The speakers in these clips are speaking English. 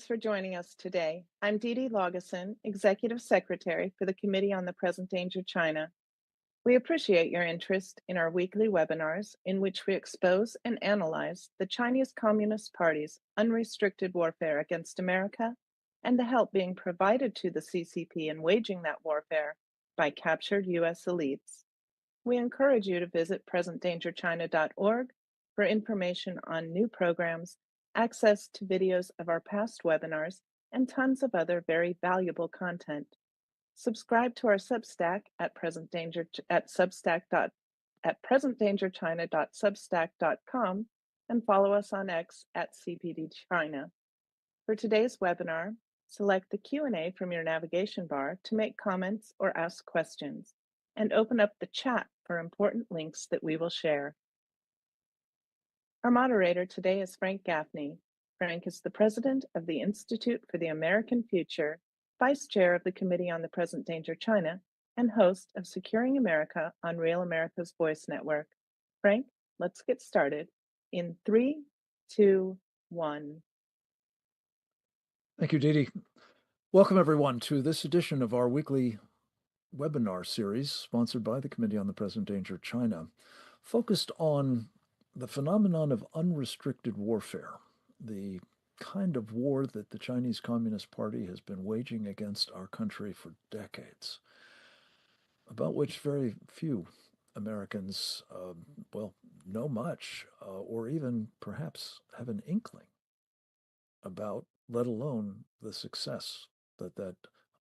For joining us today. I'm Dee Dee Laugesen, Executive Secretary for the Committee on the Present Danger China. We appreciate your interest in our weekly webinars in which we expose and analyze the Chinese Communist Party's unrestricted warfare against America and the help being provided to the CCP in waging that warfare by captured U.S. elites. We encourage you to visit presentdangerchina.org for information on new programs, access to videos of our past webinars, and tons of other very valuable content. Subscribe to our Substack at presentdangerchina.substack.com and follow us on X at CPDChina. For today's webinar, select the Q&A from your navigation bar to make comments or ask questions, and open up the chat for important links that we will share. Our moderator today is Frank Gaffney. Frank is the president of the Institute for the American Future, vice chair of the Committee on the Present Danger China, and host of Securing America on Real America's Voice Network. Frank, let's get started in 3, 2, 1. Thank you, Dee Dee. Welcome, everyone, to this edition of our weekly webinar series sponsored by the Committee on the Present Danger China, focused on the phenomenon of unrestricted warfare, the kind of war that the Chinese Communist Party has been waging against our country for decades, about which very few Americans, know much, or even perhaps have an inkling about, let alone the success that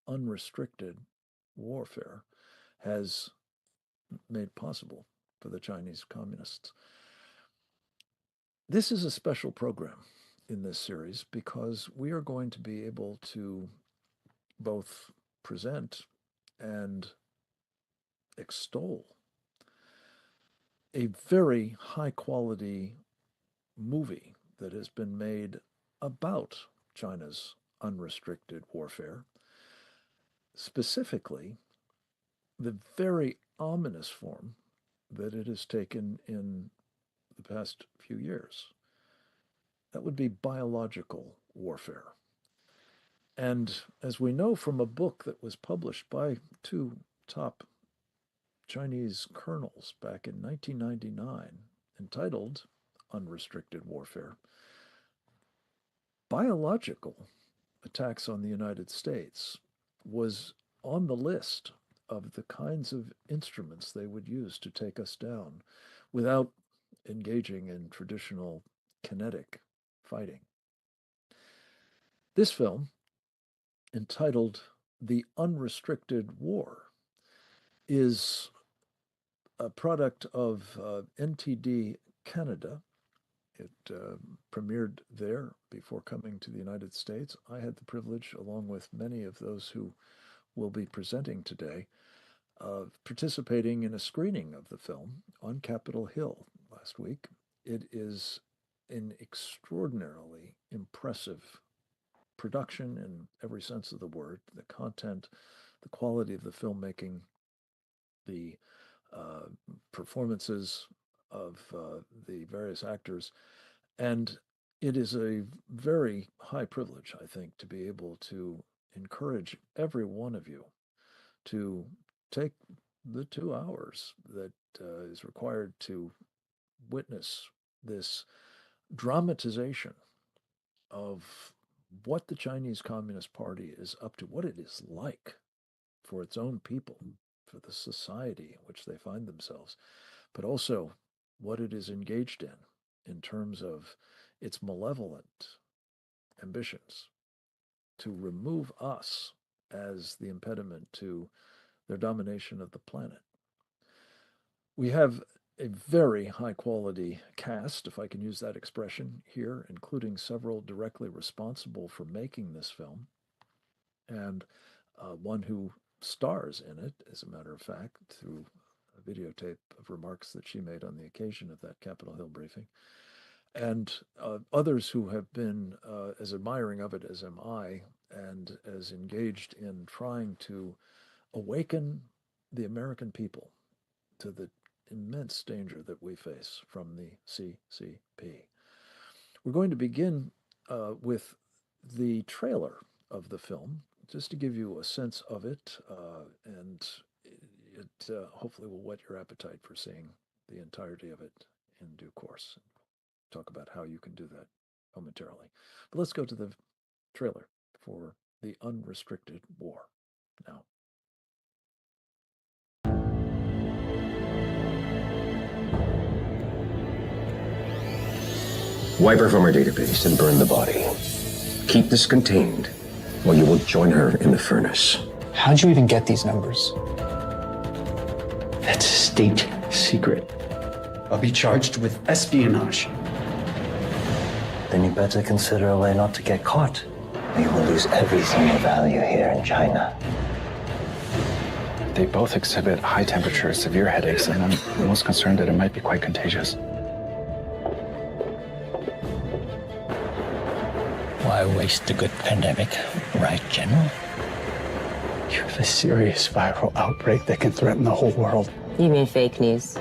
unrestricted warfare has made possible for the Chinese communists. This is a special program in this series because we are going to be able to both present and extol a very high-quality movie that has been made about China's unrestricted warfare, specifically the very ominous form that it has taken in the past few years. That would be biological warfare. And as we know from a book that was published by two top Chinese colonels back in 1999, entitled Unrestricted Warfare, biological attacks on the United States was on the list of the kinds of instruments they would use to take us down without engaging in traditional kinetic fighting. This film, entitled The Unrestricted War, is a product of NTD Canada. It premiered there before coming to the United States. I had the privilege, along with many of those who will be presenting today, of participating in a screening of the film on Capitol Hill last week. It is an extraordinarily impressive production in every sense of the word. The content, the quality of the filmmaking, the performances of the various actors. And it is a very high privilege, I think, to be able to encourage every one of you to take the 2 hours that is required to witness this dramatization of what the Chinese Communist Party is up to, what it is like for its own people, for the society in which they find themselves, but also what it is engaged in terms of its malevolent ambitions to remove us as the impediment to their domination of the planet. We have a very high-quality cast, if I can use that expression here, including several directly responsible for making this film, and one who stars in it, as a matter of fact, through a videotape of remarks that she made on the occasion of that Capitol Hill briefing, and others who have been as admiring of it as am I, and as engaged in trying to awaken the American people to the immense danger that we face from the CCP. We're going to begin with the trailer of the film, just to give you a sense of it, and it hopefully will whet your appetite for seeing the entirety of it in due course. Talk about how you can do that momentarily. But let's go to the trailer for The Unrestricted War now. Wipe her from her database and burn the body. Keep this contained, or you will join her in the furnace. How'd you even get these numbers? That's state secret. I'll be charged with espionage. Then you better consider a way not to get caught, or you will lose everything of value here in China. They both exhibit high temperatures, severe headaches, and I'm most concerned that it might be quite contagious. Why waste a good pandemic, right, General? You have a serious viral outbreak that can threaten the whole world. You mean fake news?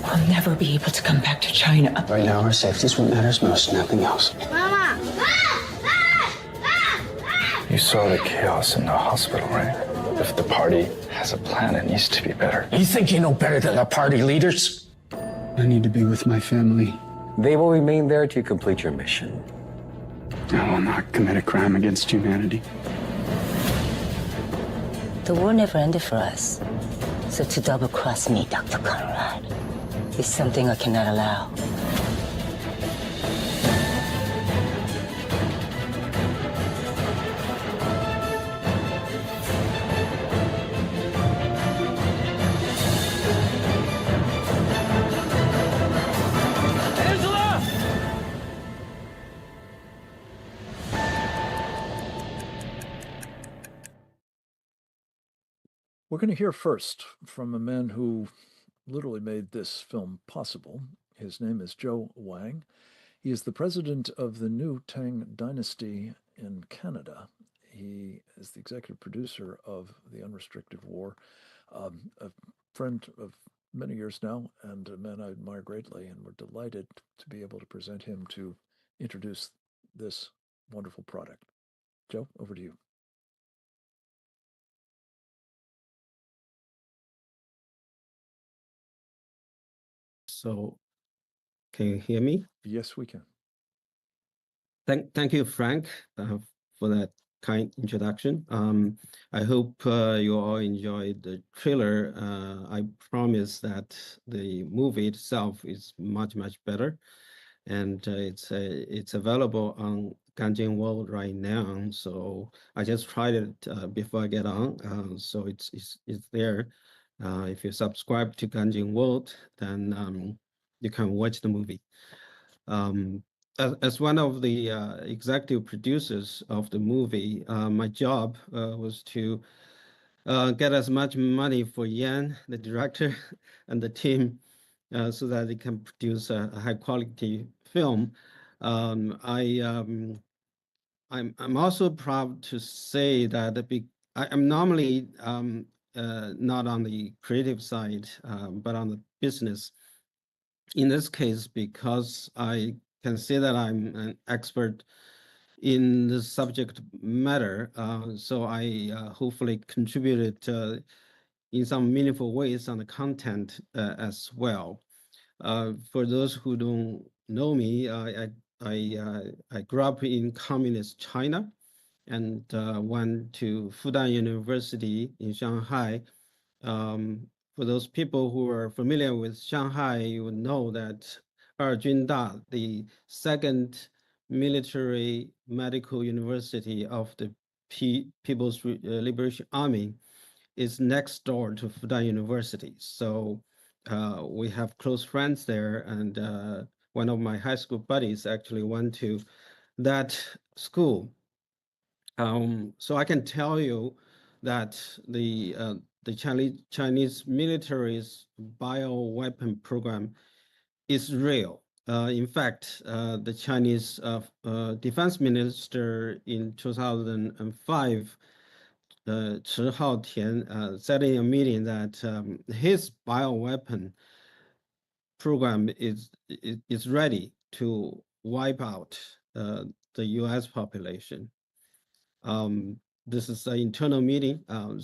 I'll never be able to come back to China. Right now, our safety is what matters most, nothing else. Mama! You saw the chaos in the hospital, right? If the party has a plan, it needs to be better. You think you know better than the party leaders? I need to be with my family. They will remain there to complete your mission. I will not commit a crime against humanity. The war never ended for us. So to double-cross me, Dr. Conrad, is something I cannot allow. We're going to hear first from a man who literally made this film possible. His name is Joe Wang. He is the president of the new Tang Dynasty in Canada. He is the executive producer of The Unrestricted War, a friend of many years now, and a man I admire greatly, and we're delighted to be able to present him to introduce this wonderful product. Joe, over to you. So, can you hear me? Yes, we can. Thank you, Frank, for that kind introduction. I hope you all enjoyed the trailer. I promise that the movie itself is much better, and it's available on Ganjin World right now. So I just tried it before I get on. So it's there. If you subscribe to Ganjin World, then you can watch the movie. As one of the executive producers of the movie, my job was to get as much money for Yan, the director, and the team, so that they can produce a high-quality film. I'm also proud to say that I'm normally not on the creative side, but on the business. In this case, because I can say that I'm an expert in the subject matter, so I hopefully contributed in some meaningful ways on the content as well. For those who don't know me, I grew up in communist China and went to Fudan University in Shanghai. For those people who are familiar with Shanghai, you would know that Junda, the second military medical university of the People's Liberation Army, is next door to Fudan University. So we have close friends there, and one of my high school buddies actually went to that school. So I can tell you that the Chinese military's bioweapon program is real. In fact, the Chinese defense minister in 2005, Chi Haotian, said in a meeting that his bioweapon program is ready to wipe out the U.S. population. This is an internal meeting, but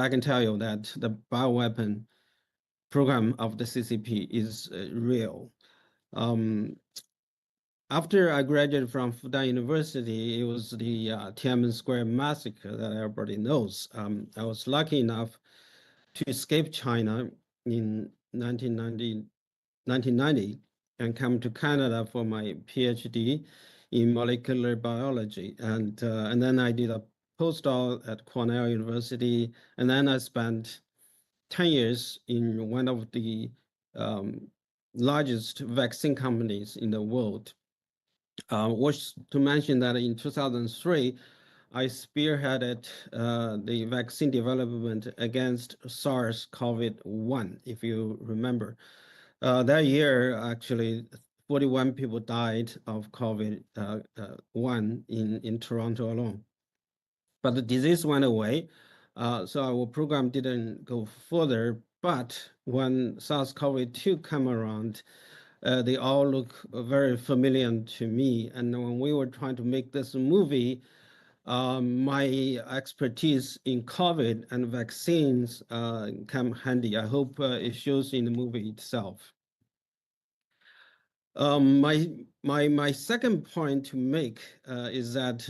I can tell you that the bioweapon program of the CCP is real. After I graduated from Fudan University, it was the Tiananmen Square massacre that everybody knows. I was lucky enough to escape China in 1990 and come to Canada for my PhD in molecular biology. And then I did a postdoc at Cornell University. And then I spent 10 years in one of the largest vaccine companies in the world. Was to mention that in 2003, I spearheaded the vaccine development against SARS-CoV-1, if you remember. That year, actually, 41 people died of COVID-1 in Toronto alone. But the disease went away, so our program didn't go further. But when SARS-CoV-2 came around, they all look very familiar to me. And when we were trying to make this movie, my expertise in COVID and vaccines came handy. I hope it shows in the movie itself. My second point to make is that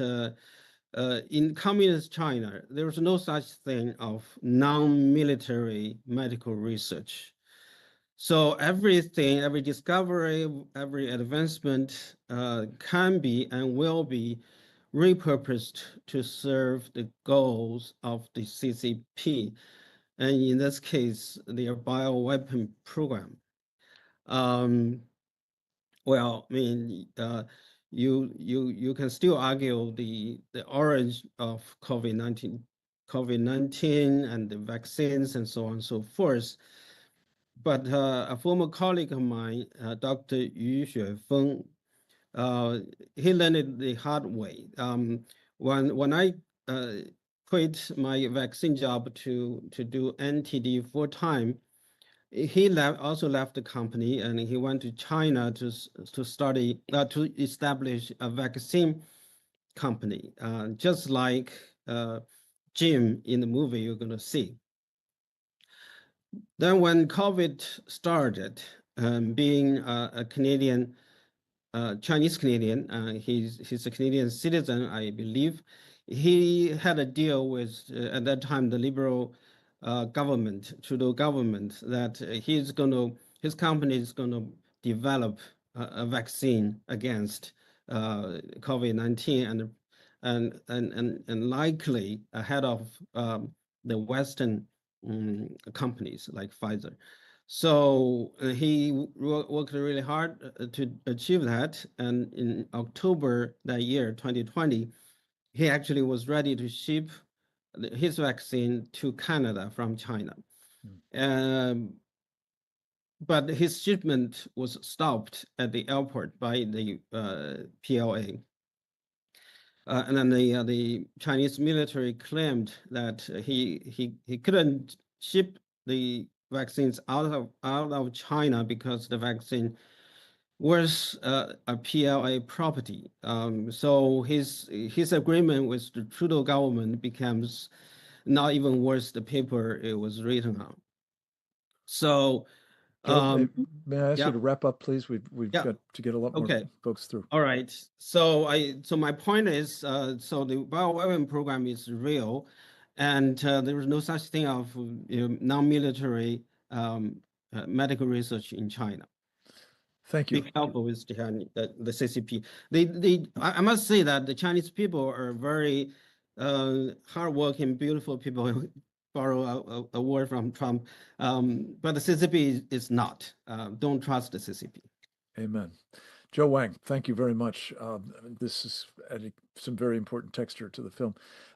in communist China, there was no such thing of non-military medical research. So everything, every discovery, every advancement can be and will be repurposed to serve the goals of the CCP, and in this case, their bioweapon program. Well, I mean, you can still argue the origin of COVID-19 and the vaccines and so on and so forth. But a former colleague of mine, Dr. Yu Xuefeng, he learned it the hard way. When I quit my vaccine job to do NTD full time, he also left the company and he went to China to study to establish a vaccine company, just like Jim in the movie you're going to see. Then when COVID started, being a Canadian, Chinese Canadian, he's a Canadian citizen, I believe. He had a deal with, at that time, the Liberal government, Trudeau government, that his company is going to develop a vaccine against COVID-19 and likely ahead of the Western companies like Pfizer. So he worked really hard to achieve that. And in October that year, 2020, he actually was ready to ship his vaccine to Canada from China. But his shipment was stopped at the airport by the PLA. And then the Chinese military claimed that he couldn't ship the vaccines out of China because the vaccine was a PLA property. So his agreement with the Trudeau government becomes not even worth the paper it was written on. So, Joe, may I ask you to wrap up, please? We've got to get a lot more folks through. All right. So my point is, so the bioweapon program is real, and there is no such thing of non-military medical research in China. Thank you. Be helpful with the CCP. I must say that the Chinese people are very hardworking, beautiful people. Borrow a word from Trump, but the CCP is not. Don't trust the CCP. Amen. Joe Wang, thank you very much. This is adding some very important texture to the film.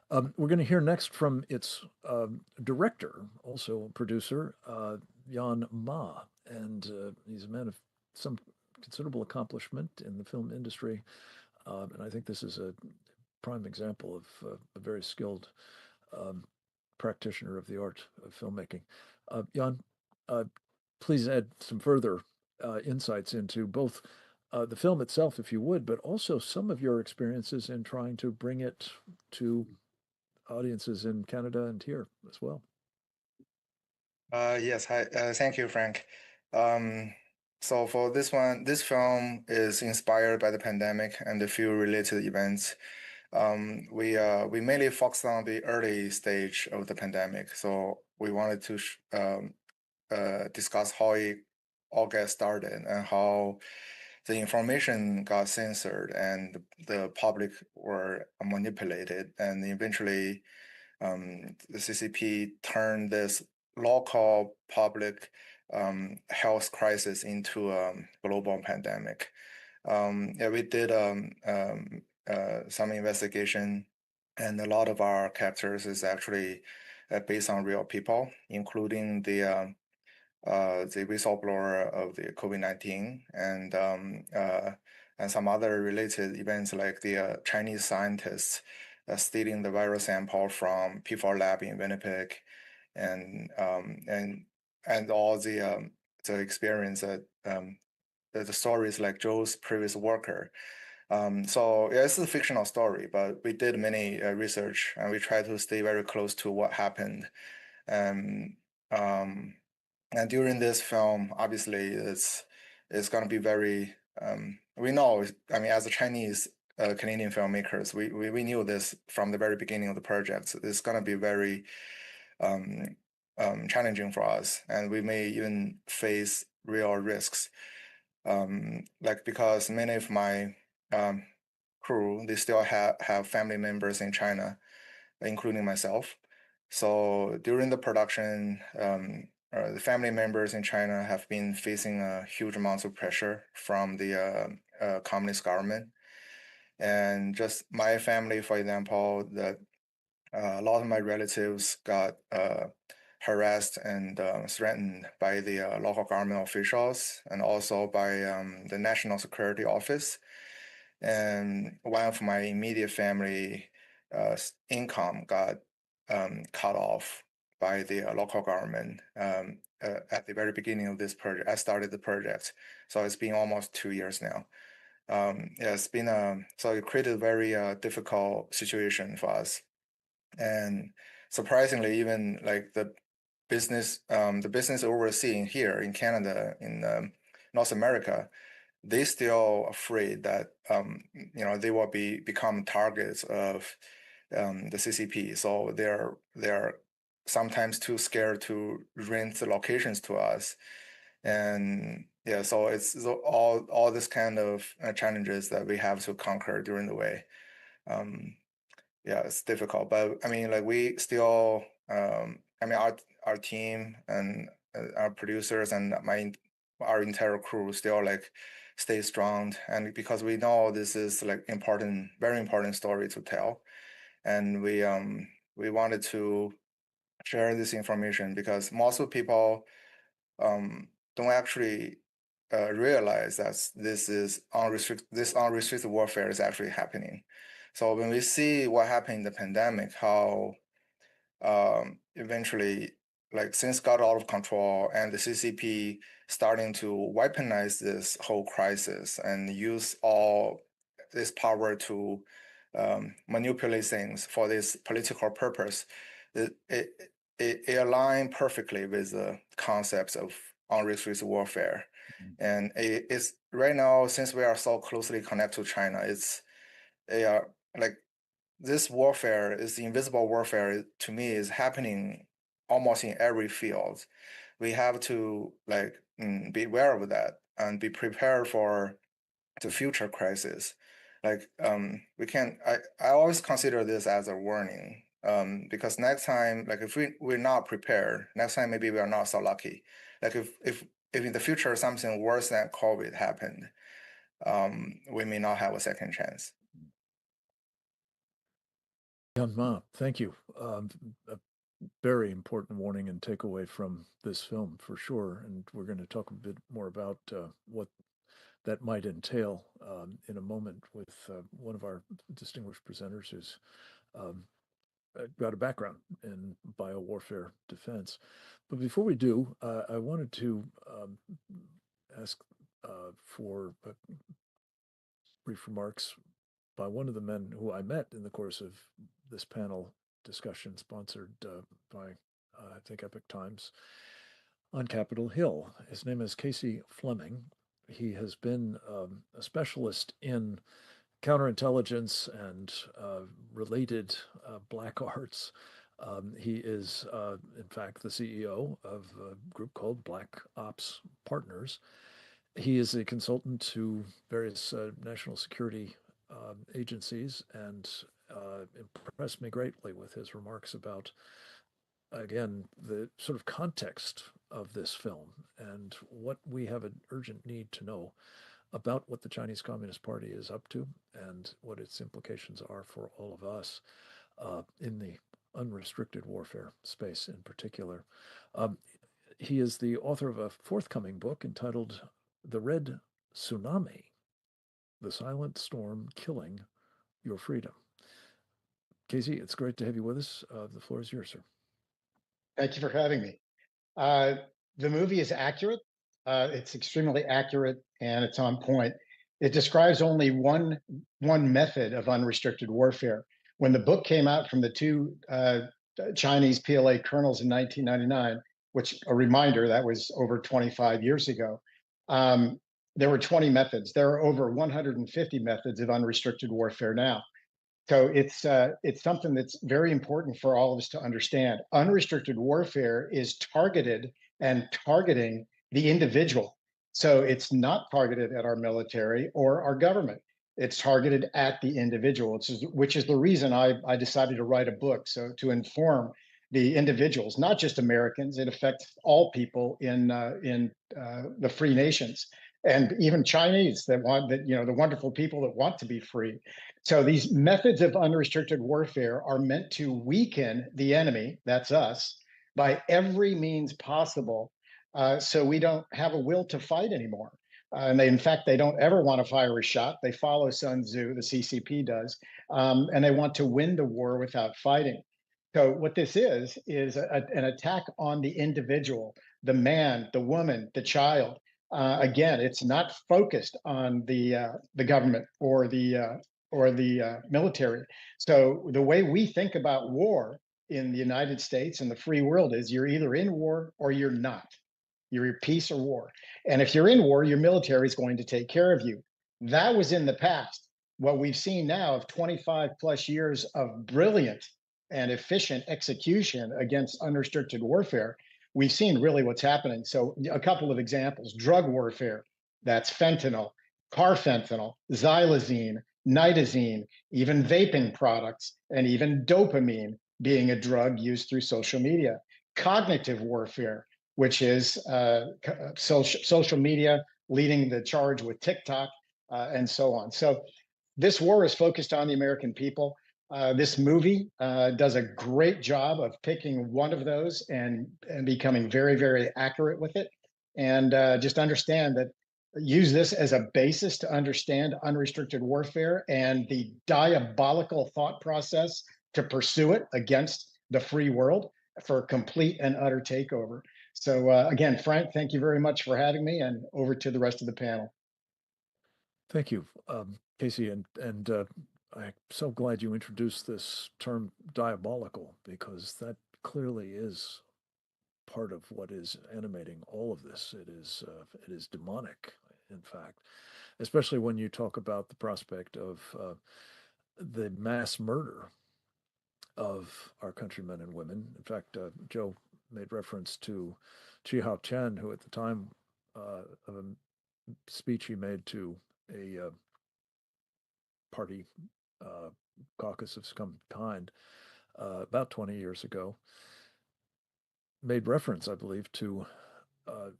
We're going to hear next from its director, also producer, Yan Ma, and he's a man of some considerable accomplishment in the film industry, and I think this is a prime example of a very skilled practitioner of the art of filmmaking. Jan, please add some further insights into both the film itself, if you would, but also some of your experiences in trying to bring it to audiences in Canada and here as well. Yes, hi. Thank you, Frank. So for this one, this film is inspired by the pandemic and a few related events. We mainly focused on the early stage of the pandemic. So we wanted to discuss how it all got started and how the information got censored and the public were manipulated, and eventually the CCP turned this local public health crisis into a global pandemic. Yeah, we did some investigation, and a lot of our characters is actually based on real people, including the whistleblower of the COVID-19 and some other related events like the Chinese scientists stealing the virus sample from P4 lab in Winnipeg, and all the experience that the stories like Joe's previous worker. So yeah, it's a fictional story, but we did many research, and we tried to stay very close to what happened. And during this film, obviously, it's going to be very. We know, I mean, as a Chinese Canadian filmmakers, we knew this from the very beginning of the project. It's going to be very challenging for us, and we may even face real risks. Like, because many of my crew, they still have family members in China, including myself. So during the production, the family members in China have been facing a huge amount of pressure from the communist government. And just my family, for example, a lot of my relatives got harassed and threatened by the local government officials, and also by the National Security Office. And one of my immediate family income got cut off by the local government at the very beginning of this project. I started the project, so it's been almost 2 years now. Yeah, it's been so it created a very difficult situation for us, and surprisingly, even like the business overseeing here in Canada, in North America, they still afraid that they will become targets of the CCP. So they're sometimes too scared to rent the locations to us, and yeah, so it's all this kind of challenges that we have to conquer during the way. Yeah, it's difficult, but I mean, like, we still, I mean, our team and our producers and our entire crew still like stay strong, and because we know this is like very important story to tell, and we wanted to share this information because most of people don't actually realize that this unrestricted warfare is actually happening. So when we see what happened in the pandemic, how eventually, like, things got out of control, and the CCP starting to weaponize this whole crisis and use all this power to manipulate things for this political purpose, it aligned perfectly with the concepts of unrestricted warfare. And it's right now, since we are so closely connected to China, like, this warfare, is the invisible warfare, to me, is happening almost in every field. We have to like be aware of that and be prepared for the future crisis. Like, we can. I always consider this as a warning, because next time, like, if we're not prepared, next time maybe we are not so lucky. Like, if in the future something worse than COVID happened, we may not have a second chance. Jan Ma, thank you. A very important warning and takeaway from this film, for sure. And we're going to talk a bit more about what that might entail in a moment with one of our distinguished presenters who's got a background in biowarfare defense. But before we do, I wanted to ask for brief remarks by one of the men who I met in the course of this panel discussion sponsored by, I think, Epoch Times on Capitol Hill. His name is Casey Fleming. He has been a specialist in counterintelligence and related black arts. He is, in fact, the CEO of a group called Black Ops Partners. He is a consultant to various national security agencies and impressed me greatly with his remarks about, again, the sort of context of this film and what we have an urgent need to know about what the Chinese Communist Party is up to and what its implications are for all of us in the unrestricted warfare space in particular. He is the author of a forthcoming book entitled The Red Tsunami, The Silent Storm Killing Your Freedom. Casey, it's great to have you with us. The floor is yours, sir. Thank you for having me. The movie is accurate. It's extremely accurate and it's on point. It describes only one method of unrestricted warfare. When the book came out from the two Chinese PLA colonels in 1999, which, a reminder, that was over 25 years ago, there were 20 methods. There are over 150 methods of unrestricted warfare now. So it's something that's very important for all of us to understand. Unrestricted warfare is targeted and targeting the individual. So it's not targeted at our military or our government. It's targeted at the individual, which is the reason I decided to write a book, so to inform the individuals, not just Americans. It affects all people in the free nations, and even Chinese that want that, the wonderful people that want to be free. So these methods of unrestricted warfare are meant to weaken the enemy, that's us, by every means possible, so we don't have a will to fight anymore. And in fact, they don't ever want to fire a shot. They follow Sun Tzu, the CCP does, and they want to win the war without fighting. So what this is an attack on the individual, the man, the woman, the child. Again, it's not focused on the government or the military. So the way we think about war in the United States and the free world is you're either in war or you're not. You're in peace or war. And if you're in war, your military is going to take care of you. That was in the past. What we've seen now of 25 plus years of brilliant and efficient execution against unrestricted warfare, we've seen really what's happening. So a couple of examples: drug warfare, that's fentanyl, carfentanil, xylazine, nitazine, even vaping products, and even dopamine being a drug used through social media. Cognitive warfare, which is social media leading the charge with TikTok and so on. So this war is focused on the American people. This movie does a great job of picking one of those and becoming very, very accurate with it. And just understand that, use this as a basis to understand unrestricted warfare and the diabolical thought process to pursue it against the free world for complete and utter takeover. So again, Frank, thank you very much for having me, and over to the rest of the panel. Thank you, Casey, and I'm so glad you introduced this term diabolical, because that clearly is part of what is animating all of this. It is demonic, in fact, especially when you talk about the prospect of the mass murder of our countrymen and women. In fact, Joe made reference to Chi Hao Chen, who at the time of a speech he made to a party caucus of some kind about 20 years ago, made reference, I believe, to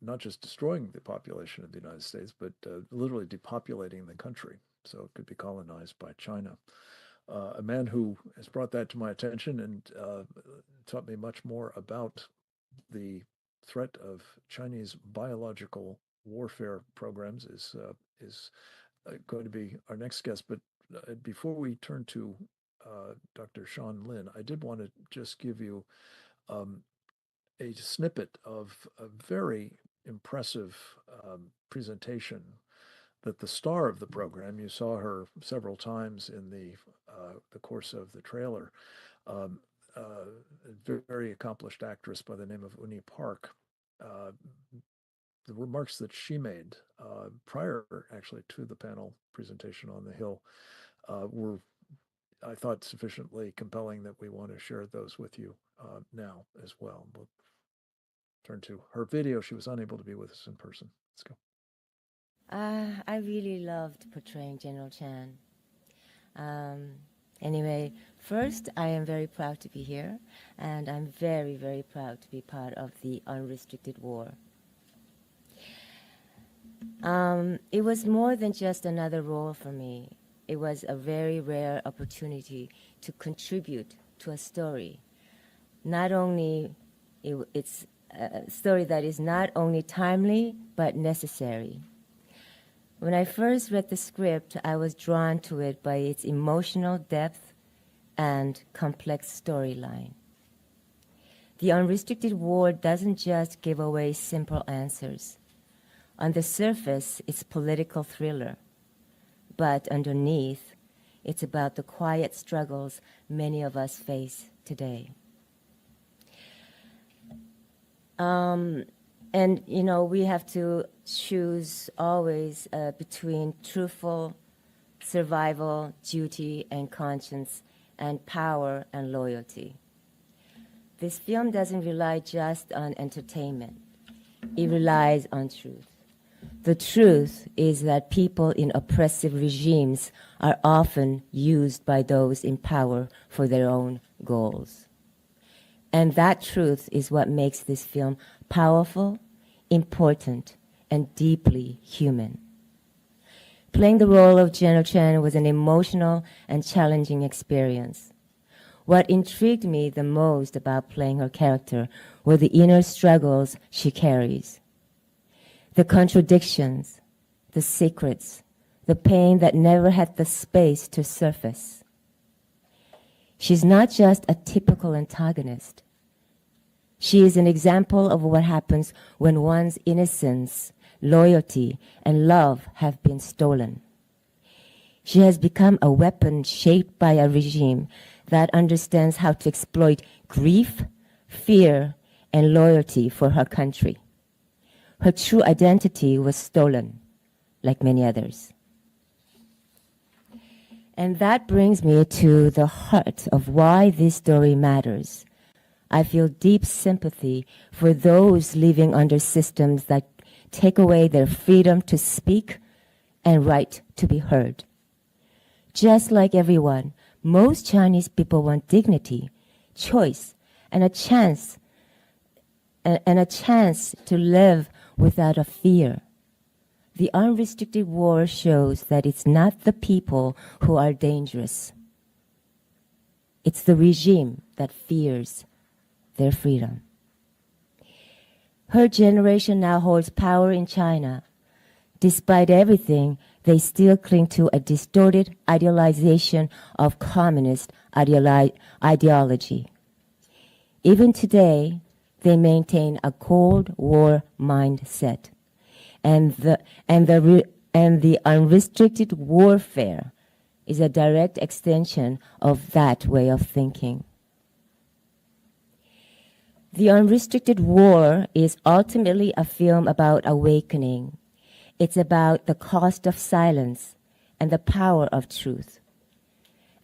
not just destroying the population of the United States, but literally depopulating the country so it could be colonized by China. A man who has brought that to my attention and taught me much more about the threat of Chinese biological warfare programs is going to be our next guest. But before we turn to Dr. Sean Lin, I did want to just give you a snippet of a very impressive presentation that the star of the program, you saw her several times in the course of the trailer, a very accomplished actress by the name of Uni Park. The remarks that she made prior, actually, to the panel presentation on the Hill were, I thought, sufficiently compelling that we want to share those with you now as well. We'll turn to her video. She was unable to be with us in person. Let's go. I really loved portraying General Chan. Anyway, first, I am very proud to be here, and I'm very, very proud to be part of the Unrestricted War. It was more than just another role for me. It was a very rare opportunity to contribute to a story. Not only, it's a story that is not only timely, but necessary. When I first read the script, I was drawn to it by its emotional depth and complex storyline. The Unrestricted War doesn't just give away simple answers. On the surface, it's a political thriller, but underneath, it's about the quiet struggles many of us face today. And, you know, we have to choose always between truthful survival, duty, and conscience, and power and loyalty. This film doesn't rely just on entertainment. It relies on truth. The truth is that people in oppressive regimes are often used by those in power for their own goals. And that truth is what makes this film powerful, important, and deeply human. Playing the role of General Chan was an emotional and challenging experience. What intrigued me the most about playing her character were the inner struggles she carries. The contradictions, the secrets, the pain that never had the space to surface. She's not just a typical antagonist. She is an example of what happens when one's innocence, loyalty, and love have been stolen. She has become a weapon shaped by a regime that understands how to exploit grief, fear, and loyalty for her country. Her true identity was stolen, like many others. And that brings me to the heart of why this story matters. I feel deep sympathy for those living under systems that take away their freedom to speak and right to be heard. Just like everyone, most Chinese people want dignity, choice, and a chance to live without a fear. The Unrestricted War shows that it's not the people who are dangerous. It's the regime that fears their freedom. Her generation now holds power in China. Despite everything, they still cling to a distorted idealization of communist ideology. Even today, they maintain a Cold War mindset, and the unrestricted warfare is a direct extension of that way of thinking. The Unrestricted War is ultimately a film about awakening. It's about the cost of silence and the power of truth.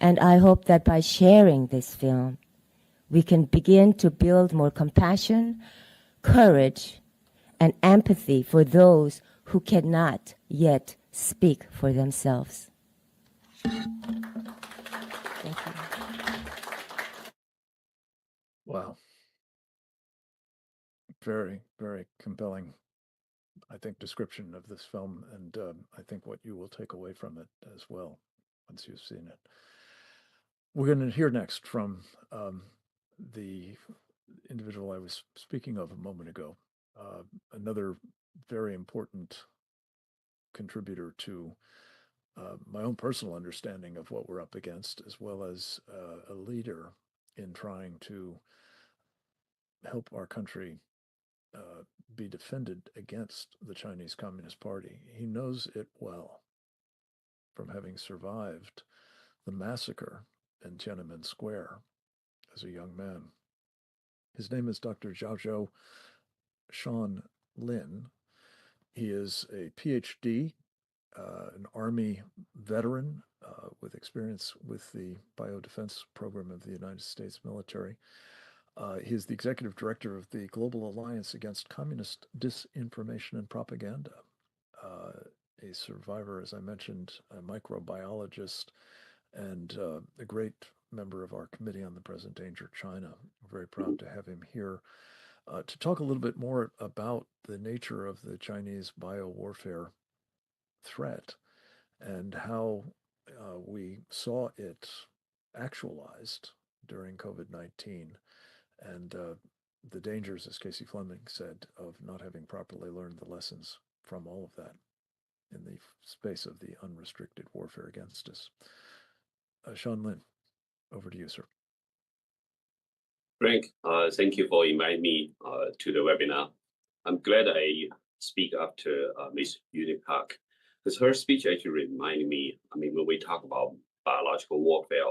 And I hope that by sharing this film, we can begin to build more compassion, courage, and empathy for those who cannot yet speak for themselves. Thank you. Wow. Very, very compelling, I think, description of this film, and I think what you will take away from it as well once you've seen it. We're going to hear next from the individual I was speaking of a moment ago, another very important contributor to my own personal understanding of what we're up against, as well as a leader in trying to help our country be defended against the Chinese Communist Party. He knows it well from having survived the massacre in Tiananmen Square as a young man. His name is Dr. Zhao Sean Lin. He is a PhD, an Army veteran with experience with the biodefense program of the United States military. He is the executive director of the Global Alliance Against Communist Disinformation and Propaganda, a survivor, as I mentioned, a microbiologist, and a great member of our Committee on the Present Danger China. We're very proud to have him here to talk a little bit more about the nature of the Chinese biowarfare threat and how we saw it actualized during COVID-19 and the dangers, as Casey Fleming said, of not having properly learned the lessons from all of that in the space of the unrestricted warfare against us. Sean Lin, over to you, sir. Frank, thank you for inviting me to the webinar. I'm glad I speak after Ms. Yuni Park, because her speech actually reminded me, when we talk about biological warfare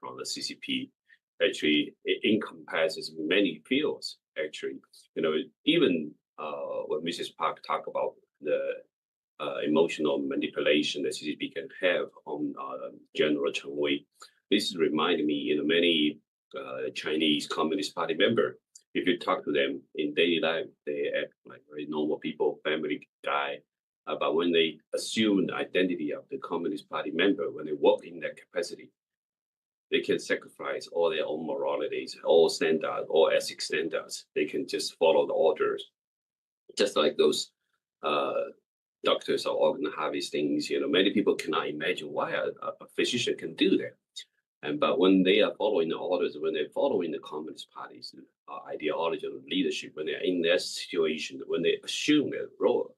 from the CCP, actually it encompasses many fields, actually. Even when Mrs. Park talked about the emotional manipulation that CCP can have on General Chen Wei, this reminded me, many Chinese Communist Party member, if you talk to them in daily life, they act like very normal people, family guy. But when they assume the identity of the Communist Party member, when they work in that capacity, they can sacrifice all their own moralities, all standards, all ethics standards. They can just follow the orders, just like those doctors are organ harvesting. Many people cannot imagine why a physician can do that. But when they are following the orders, when they're following the Communist Party's ideology and leadership, when they're in that situation, when they assume their role,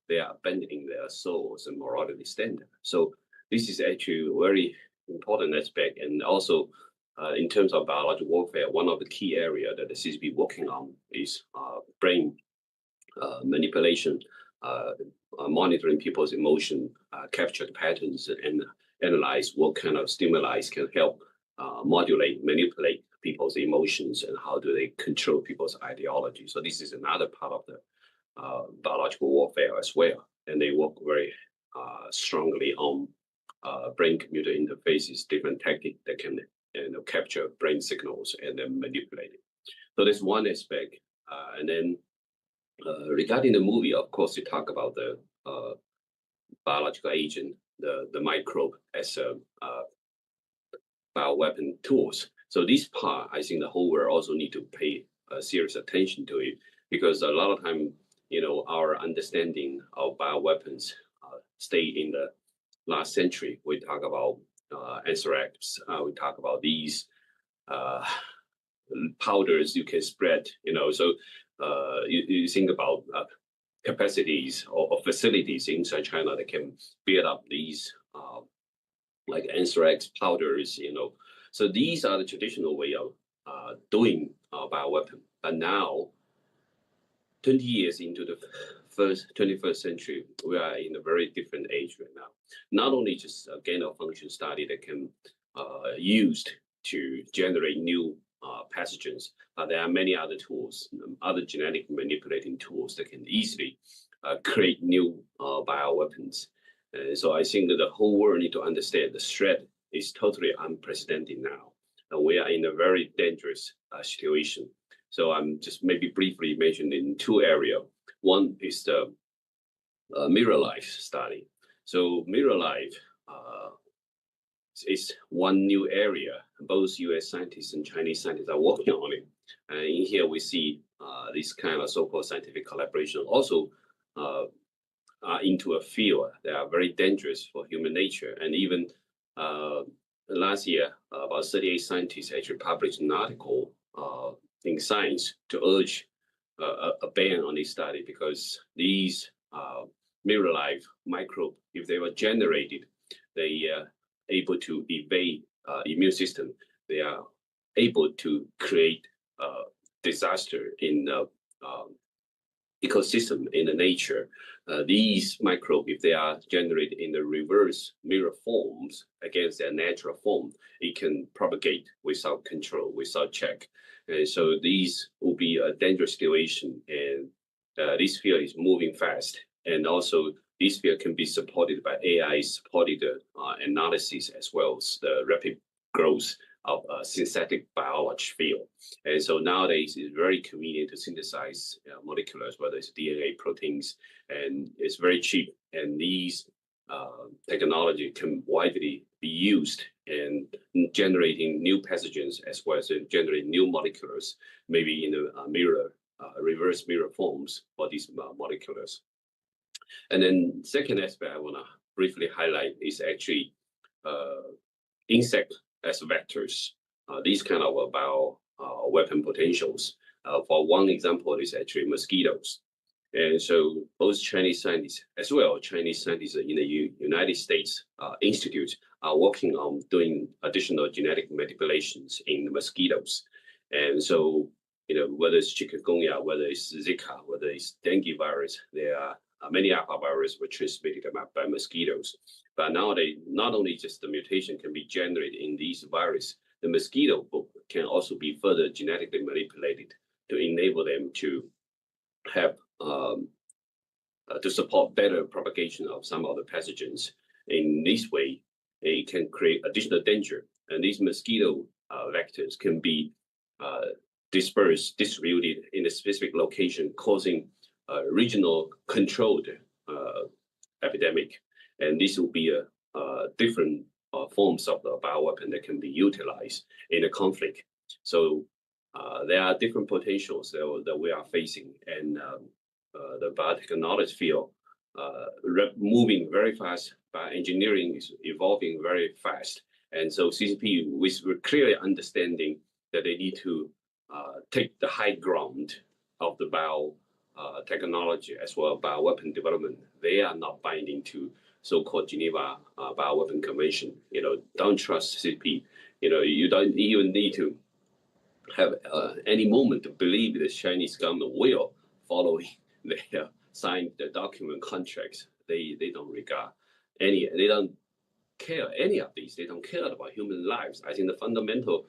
they are abandoning their souls and morality standard. So this is actually a very important aspect. And also, in terms of biological warfare, one of the key areas that the CCP working on is brain manipulation, monitoring people's emotion, capture the patterns, and analyze what kind of stimuli can help modulate, manipulate people's emotions, and how do they control people's ideology. So this is another part of the biological warfare as well. And they work very strongly on brain-computer interfaces, different tactics that can capture brain signals and then manipulate it. So that's one aspect. And then regarding the movie, of course, you talk about the biological agent, the microbe as a bioweapon tools. So this part, I think the whole world also need to pay serious attention to it, because a lot of time, our understanding of bioweapons stay in the last century. We talk about anthrax, we talk about these powders you can spread, so you think about capacities or facilities inside China that can build up these like anthrax powders, So these are the traditional way of doing bioweapon. But now, 20 years into the 21st century, we are in a very different age right now. Not only just a gain of function study that can used to generate new pathogens, but there are many other tools, other genetic manipulating tools that can easily create new bioweapons. So I think that the whole world need to understand the threat is totally unprecedented now. And we are in a very dangerous situation. So I'm just maybe briefly mentioning two areas. One is the mirror life study. So mirror life is one new area. Both US scientists and Chinese scientists are working on it. And in here we see this kind of so-called scientific collaboration also are into a field that are very dangerous for human nature. And even last year, about 38 scientists actually published an article in Science to urge a ban on this study, because these mirror life microbe, if they were generated they are able to evade immune system. They are able to create disaster in ecosystem in the nature. These microbes, if they are generated in the reverse mirror forms against their natural form, it can propagate without control, without check. And so these will be a dangerous situation. And this field is moving fast. And also this field can be supported by AI supported analysis as well as the rapid growth of synthetic biology field. And so nowadays it's very convenient to synthesize moleculars, whether it's DNA, proteins, and it's very cheap. And these technology can widely be used in generating new pathogens as well as generating new moleculars, maybe in the reverse mirror forms for these moleculars. And then second aspect I want to briefly highlight is actually insect as vectors. These kind of weapon potentials. For one example is actually mosquitoes. And so both Chinese scientists as well Chinese scientists in the United States Institute are working on doing additional genetic manipulations in the mosquitoes. And so, whether it's chikungunya, whether it's Zika, whether it's dengue virus, there are many alphavirus were transmitted by mosquitoes. But nowadays, not only just the mutation can be generated in these viruses, the mosquito can also be further genetically manipulated to enable them to have to support better propagation of some of the pathogens. In this way, it can create additional danger. And these mosquito vectors can be distributed in a specific location, causing regional controlled epidemic. And this will be different forms of the bioweapon that can be utilized in a conflict. So there are different potentials that we are facing, and the biotechnology field moving very fast. Bioengineering is evolving very fast, and so CCP we're clearly understanding that they need to take the high ground of the biotechnology as well as bioweapon development. They are not binding to so-called Geneva Bioweapon Convention. Don't trust CCP. You don't even need to have any moment to believe the Chinese government will follow their signed the document contracts. They don't regard any. They don't care any of these. They don't care about human lives. I think the fundamental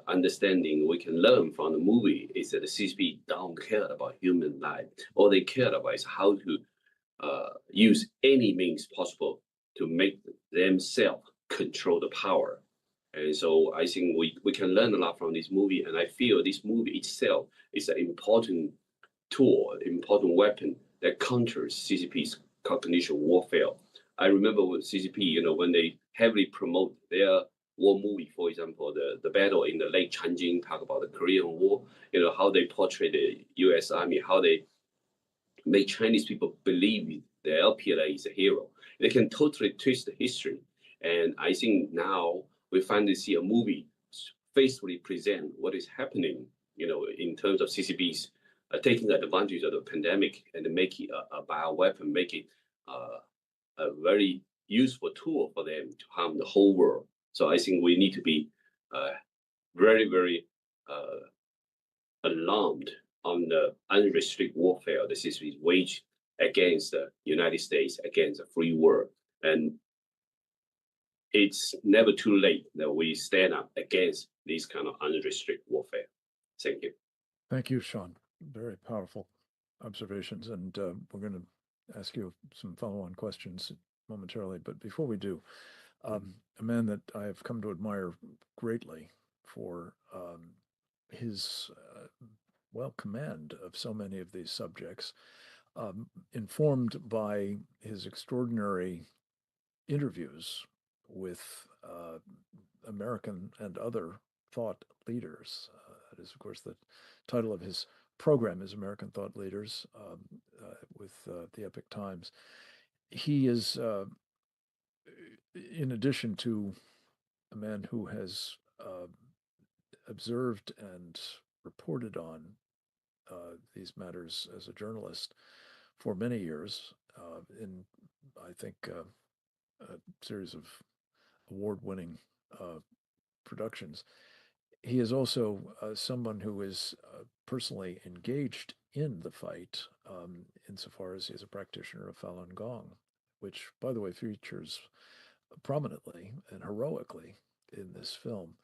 understanding we can learn from the movie is that the CCP don't care about human life. All they care about is how to use any means possible to make themselves control the power. And so I think we can learn a lot from this movie, and I feel this movie itself is an important tool, important weapon that counters CCP's cognition warfare. I remember with CCP, when they heavily promote their war movie, for example, the battle in the Lake Changjin, talk about the Korean War, how they portray the U.S. Army, how they make Chinese people believe the LPLA is a hero. They can totally twist the history. And I think now we finally see a movie faithfully present what is happening, in terms of CCP's taking advantage of the pandemic and make it a bioweapon, make it a very useful tool for them to harm the whole world. So I think we need to be very, very alarmed on the unrestricted warfare the CCP wage against the United States, against the free world. And it's never too late that we stand up against these kind of unrestricted warfare. Thank you. Thank you, Sean. Very powerful observations. And we're going to ask you some follow-on questions momentarily. But before we do, a man that I have come to admire greatly for his, command of so many of these subjects, informed by his extraordinary interviews with American and other thought leaders. That is, of course, the title of his program is American Thought Leaders with the Epoch Times. He is, in addition to a man who has observed and reported on these matters as a journalist for many years, in, I think, a series of award-winning productions. He is also someone who is personally engaged in the fight, insofar as he is a practitioner of Falun Gong, which, by the way, features prominently and heroically in this film.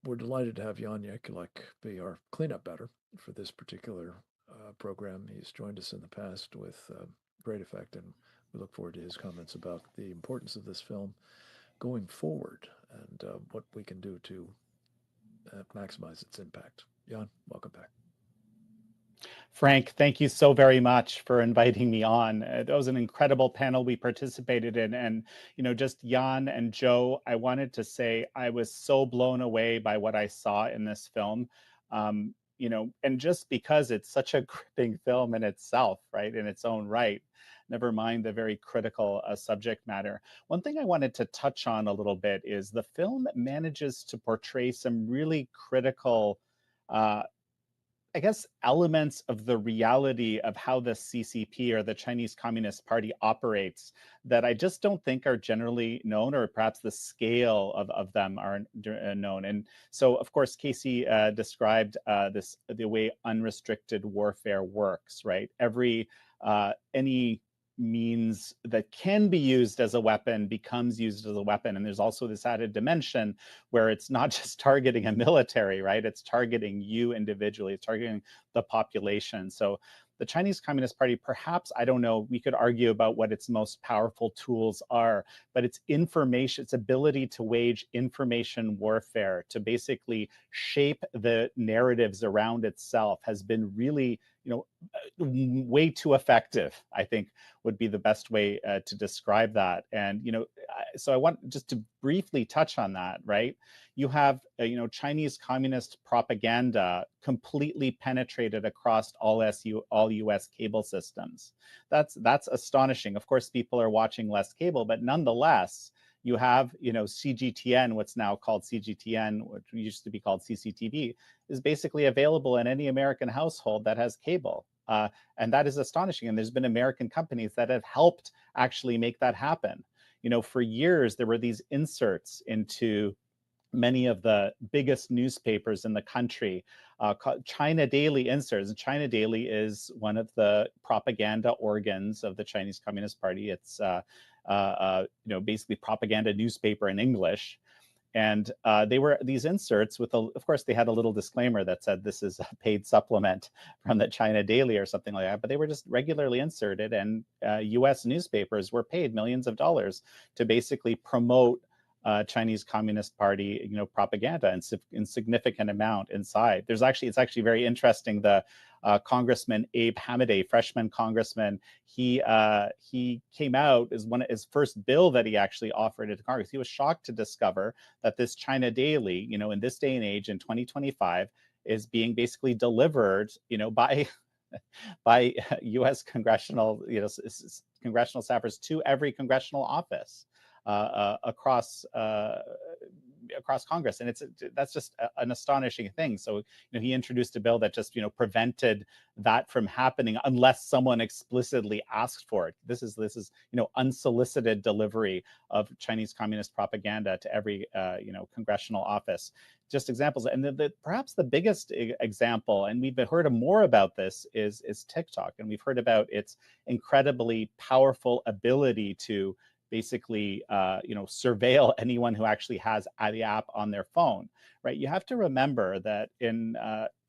We're delighted to have Jan Jekulek be our cleanup batter for this particular program. He's joined us in the past with great effect, and we look forward to his comments about the importance of this film going forward and what we can do to maximize its impact. Jan, welcome back. Frank, thank you so very much for inviting me on. That was an incredible panel we participated in. And, just Jan and Joe, I wanted to say I was so blown away by what I saw in this film. And just because it's such a gripping film in itself, right, in its own right, never mind the very critical subject matter. One thing I wanted to touch on a little bit is the film manages to portray some really critical elements of the reality of how the CCP or the Chinese Communist Party operates that I just don't think are generally known, or perhaps the scale of them aren't known. And so, of course, Casey described the way unrestricted warfare works, right? Any means that can be used as a weapon becomes used as a weapon. And there's also this added dimension where it's not just targeting a military, right? It's targeting you individually, it's targeting the population. So the Chinese Communist Party, perhaps, I don't know, we could argue about what its most powerful tools are, but its information, its ability to wage information warfare, to basically shape the narratives around itself has been really, way too effective, I think would be the best way to describe that. And, so I want just to briefly touch on that, right? You have, Chinese communist propaganda completely penetrated across all US cable systems. That's astonishing. Of course, people are watching less cable, but nonetheless, you have, CGTN, what's now called CGTN, which used to be called CCTV, is basically available in any American household that has cable. And that is astonishing. And there's been American companies that have helped actually make that happen. For years, there were these inserts into many of the biggest newspapers in the country, called China Daily inserts. And China Daily is one of the propaganda organs of the Chinese Communist Party. It's basically propaganda newspaper in English. And they were these inserts with, of course, they had a little disclaimer that said this is a paid supplement from the China Daily or something like that, but they were just regularly inserted, and US newspapers were paid millions of dollars to basically promote Chinese Communist Party, propaganda in significant amount inside. It's actually very interesting. The Congressman Abe Hamadeh, freshman congressman, he came out as his first bill that he actually offered to Congress. He was shocked to discover that this China Daily, in this day and age in 2025, is being basically delivered, by U.S. congressional, congressional staffers to every congressional office across Congress. And that's just an astonishing thing. So, he introduced a bill that just, prevented that from happening unless someone explicitly asked for it. This is unsolicited delivery of Chinese communist propaganda to every, congressional office. Just examples. And perhaps the biggest example, and we've heard more about this, is TikTok. And we've heard about its incredibly powerful ability to basically, surveil anyone who actually has the app on their phone, right? You have to remember that in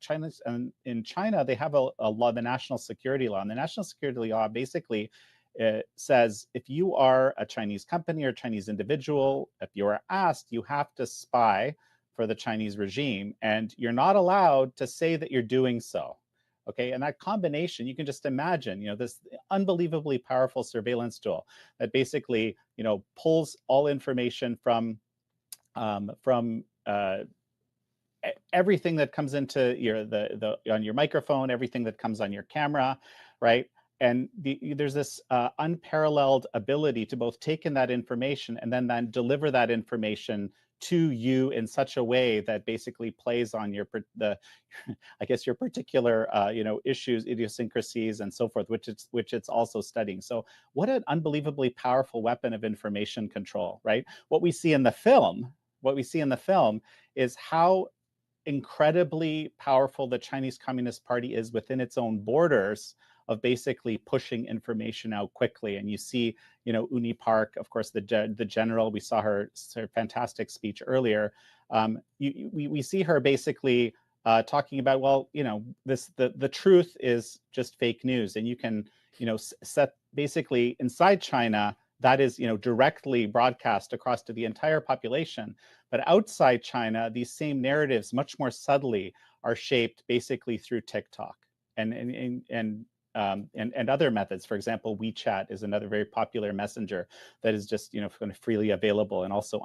China, they have a law, the national security law. And the national security law basically says if you are a Chinese company or Chinese individual, if you are asked, you have to spy for the Chinese regime, and you're not allowed to say that you're doing so. Okay, and that combination, you can just imagine, this unbelievably powerful surveillance tool that basically, pulls all information from everything that comes into on your microphone, everything that comes on your camera, right? And there's this unparalleled ability to both take in that information and then deliver that information to you in such a way that basically plays on your I guess your particular issues, idiosyncrasies, and so forth, which it's also studying. So what an unbelievably powerful weapon of information control, right? What we see in the film is how incredibly powerful the Chinese Communist Party is within its own borders of basically pushing information out quickly. And you see, Uni Park, of course, the general, we saw her fantastic speech earlier. We see her basically talking about, well, the truth is just fake news. And you can, set basically inside China, that is, directly broadcast across to the entire population. But outside China, these same narratives, much more subtly, are shaped basically through TikTok and other methods. For example, WeChat is another very popular messenger that is just, kind of freely available and also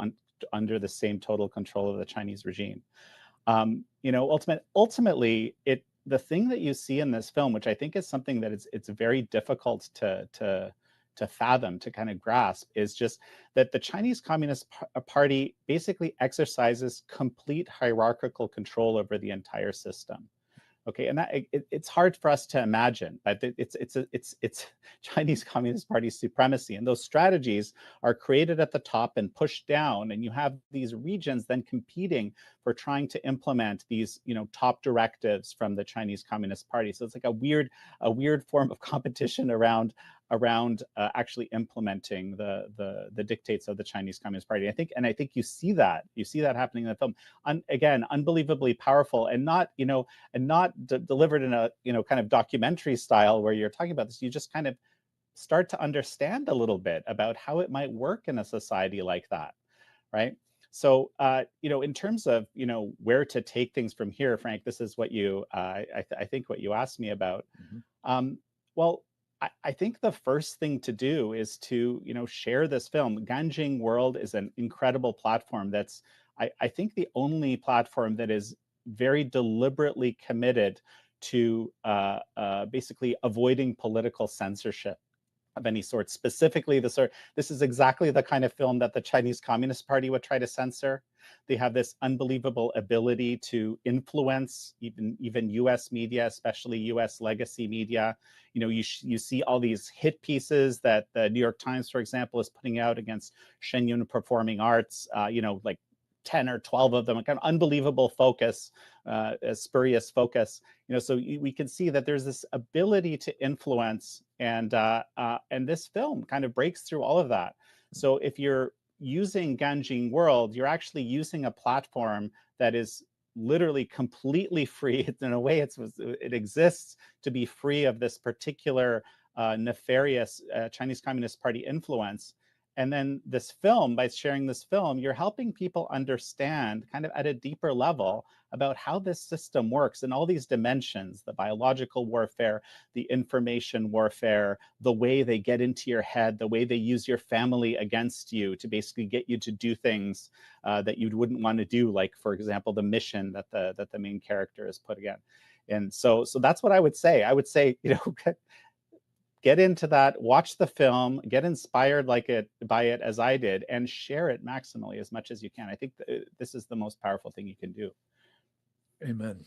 under the same total control of the Chinese regime. Ultimately, the thing that you see in this film, which I think is something that it's very difficult to fathom, to kind of grasp, is just that the Chinese Communist Party basically exercises complete hierarchical control over the entire system. Okay, and that it's hard for us to imagine, but it's Chinese Communist Party supremacy, and those strategies are created at the top and pushed down, and you have these regions then competing for trying to implement these, top directives from the Chinese Communist Party. So it's like a weird form of competition around actually implementing the dictates of the Chinese Communist Party. I think you see that happening in the film. Again, unbelievably powerful, and not delivered in a kind of documentary style where you're talking about this. You just kind of start to understand a little bit about how it might work in a society like that, right? So, in terms of, where to take things from here, Frank, this is what I think what you asked me about. Mm-hmm. Well, I think the first thing to do is to, share this film. Ganjing World is an incredible platform that's, I think, the only platform that is very deliberately committed to basically avoiding political censorship of any sort. Specifically, this is exactly the kind of film that the Chinese Communist Party would try to censor. They have this unbelievable ability to influence even U.S. media, especially U.S. legacy media. You see all these hit pieces that the New York Times, for example, is putting out against Shenyun Performing Arts, like 10 or 12 of them, a kind of unbelievable focus, a spurious focus. So we can see that there's this ability to influence, and this film kind of breaks through all of that. So if you're using Ganjing World, you're actually using a platform that is literally completely free. In a way, it exists to be free of this particular nefarious Chinese Communist Party influence. And then this film, by sharing this film, you're helping people understand kind of at a deeper level about how this system works in all these dimensions: the biological warfare, the information warfare, the way they get into your head, the way they use your family against you to basically get you to do things that you wouldn't want to do, like, for example, the mission that the main character is put again. And so that's what I would say. I would say, get into that, watch the film, get inspired by it as I did, and share it maximally as much as you can. I think this is the most powerful thing you can do. Amen.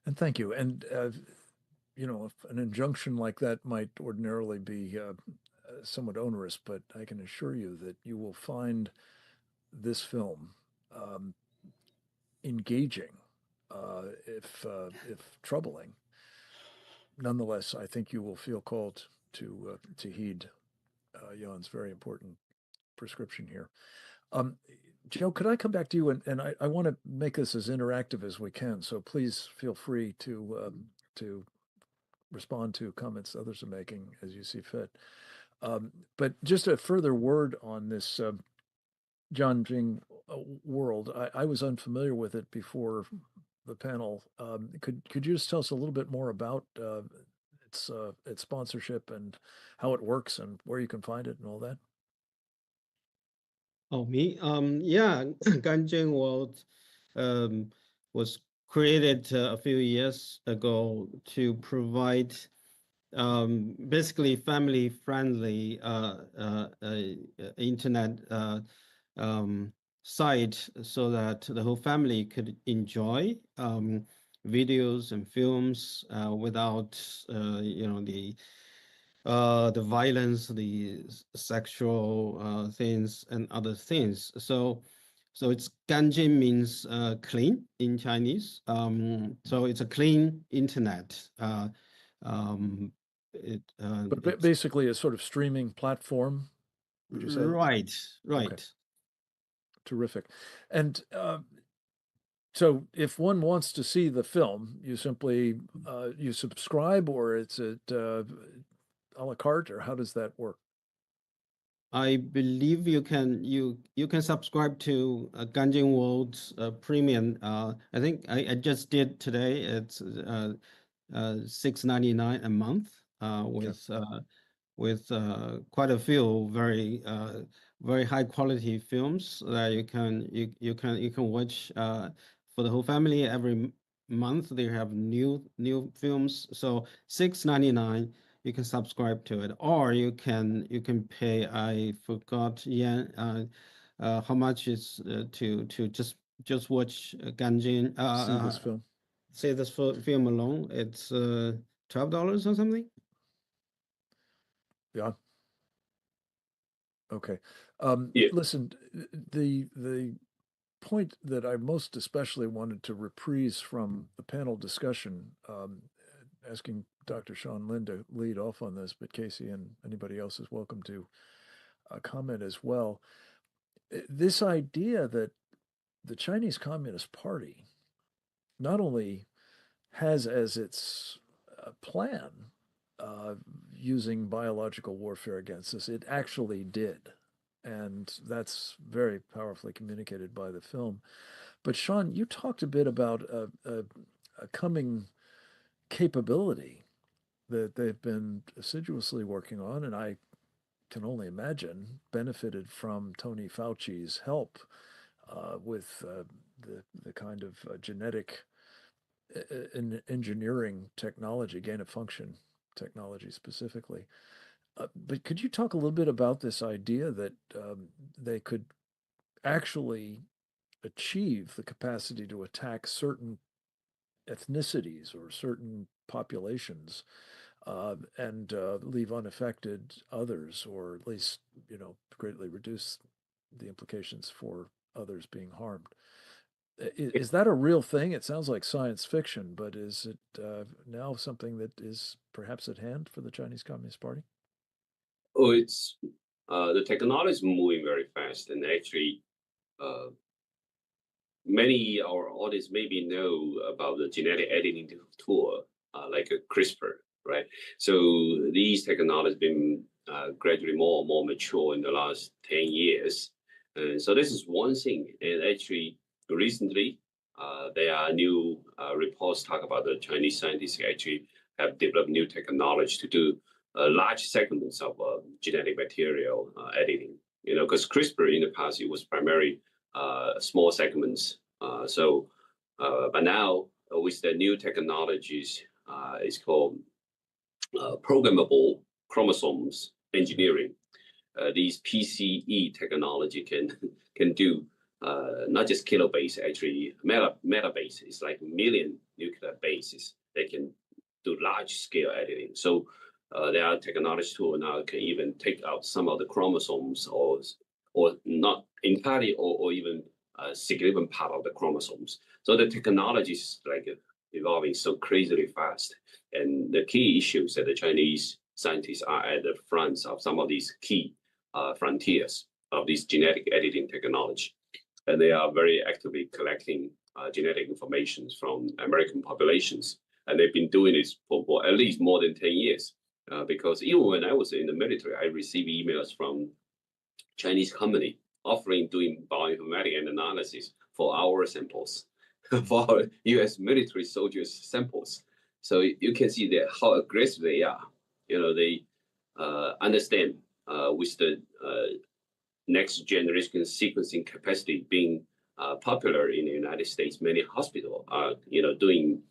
And thank you. And, if an injunction like that might ordinarily be somewhat onerous, but I can assure you that you will find this film engaging, if troubling. Nonetheless, I think you will feel called to heed Jan's very important prescription here. Joe, could I come back to you? And I want to make this as interactive as we can, so please feel free to respond to comments others are making as you see fit. But just a further word on this Ganjing World. I was unfamiliar with it before the panel. Could you just tell us a little bit more about its sponsorship and how it works and where you can find it and all that? Oh, me? Yeah, Ganjing World was created a few years ago to provide basically family-friendly internet site so that the whole family could enjoy videos and films without the violence, the sexual things, and other things. So it's Ganjin means clean in Chinese. So it's a clean internet. But basically a sort of streaming platform, would you say? Right. Okay. Terrific. And so if one wants to see the film, you simply you subscribe, or it's at a la carte, or how does that work? I believe you can subscribe to Ganjin World's premium. I think I just did today. It's $6.99 a month with quite a few very high quality films that you can watch for the whole family. Every month they have new films. So $6.99. You can subscribe to it, or you can pay. I forgot how much is to just watch Ganjin. See this film. See this film alone. It's $12 or something. Yeah. Okay. Yeah. Listen, the point that I most especially wanted to reprise from the panel discussion, asking Dr. Sean Lin to lead off on this, but Casey and anybody else is welcome to comment as well. This idea that the Chinese Communist Party not only has as its plan using biological warfare against us, it actually did. And that's very powerfully communicated by the film. But Sean, you talked a bit about a coming capability that they've been assiduously working on, and I can only imagine benefited from Tony Fauci's help with the kind of genetic engineering technology, gain-of-function technology specifically. But could you talk a little bit about this idea that they could actually achieve the capacity to attack certain ethnicities or certain populations and leave unaffected others, or at least, greatly reduce the implications for others being harmed? Is that a real thing? It sounds like science fiction, but is it now something that is perhaps at hand for the Chinese Communist Party? Oh, it's the technology is moving very fast, and actually, many of our audience maybe know about the genetic editing tool, like a CRISPR, right? So these technologies have been gradually more and more mature in the last 10 years. And so this is one thing. And actually, recently, there are new reports talk about the Chinese scientists actually have developed new technology to do large segments of genetic material editing. Because CRISPR in the past, it was primarily small segments. But now with the new technologies, it's called programmable chromosomes engineering. These PCE technology can do not just kilobase, actually metabase. It's like million nuclear bases. They can do large scale editing. So there are technology tools now that can even take out some of the chromosomes, or not entirely, or even a significant part of the chromosomes. So the technology is like evolving so crazily fast. And the key issues that the Chinese scientists are at the front of some of these key frontiers of this genetic editing technology. And they are very actively collecting genetic information from American populations. And they've been doing this for at least more than 10 years. Because even when I was in the military, I received emails from Chinese company offering doing bioinformatics and analysis for our samples, for our U.S. military soldiers' samples. So you can see that how aggressive they are. They understand with the next generation sequencing capacity being popular in the United States. Many hospitals are, doing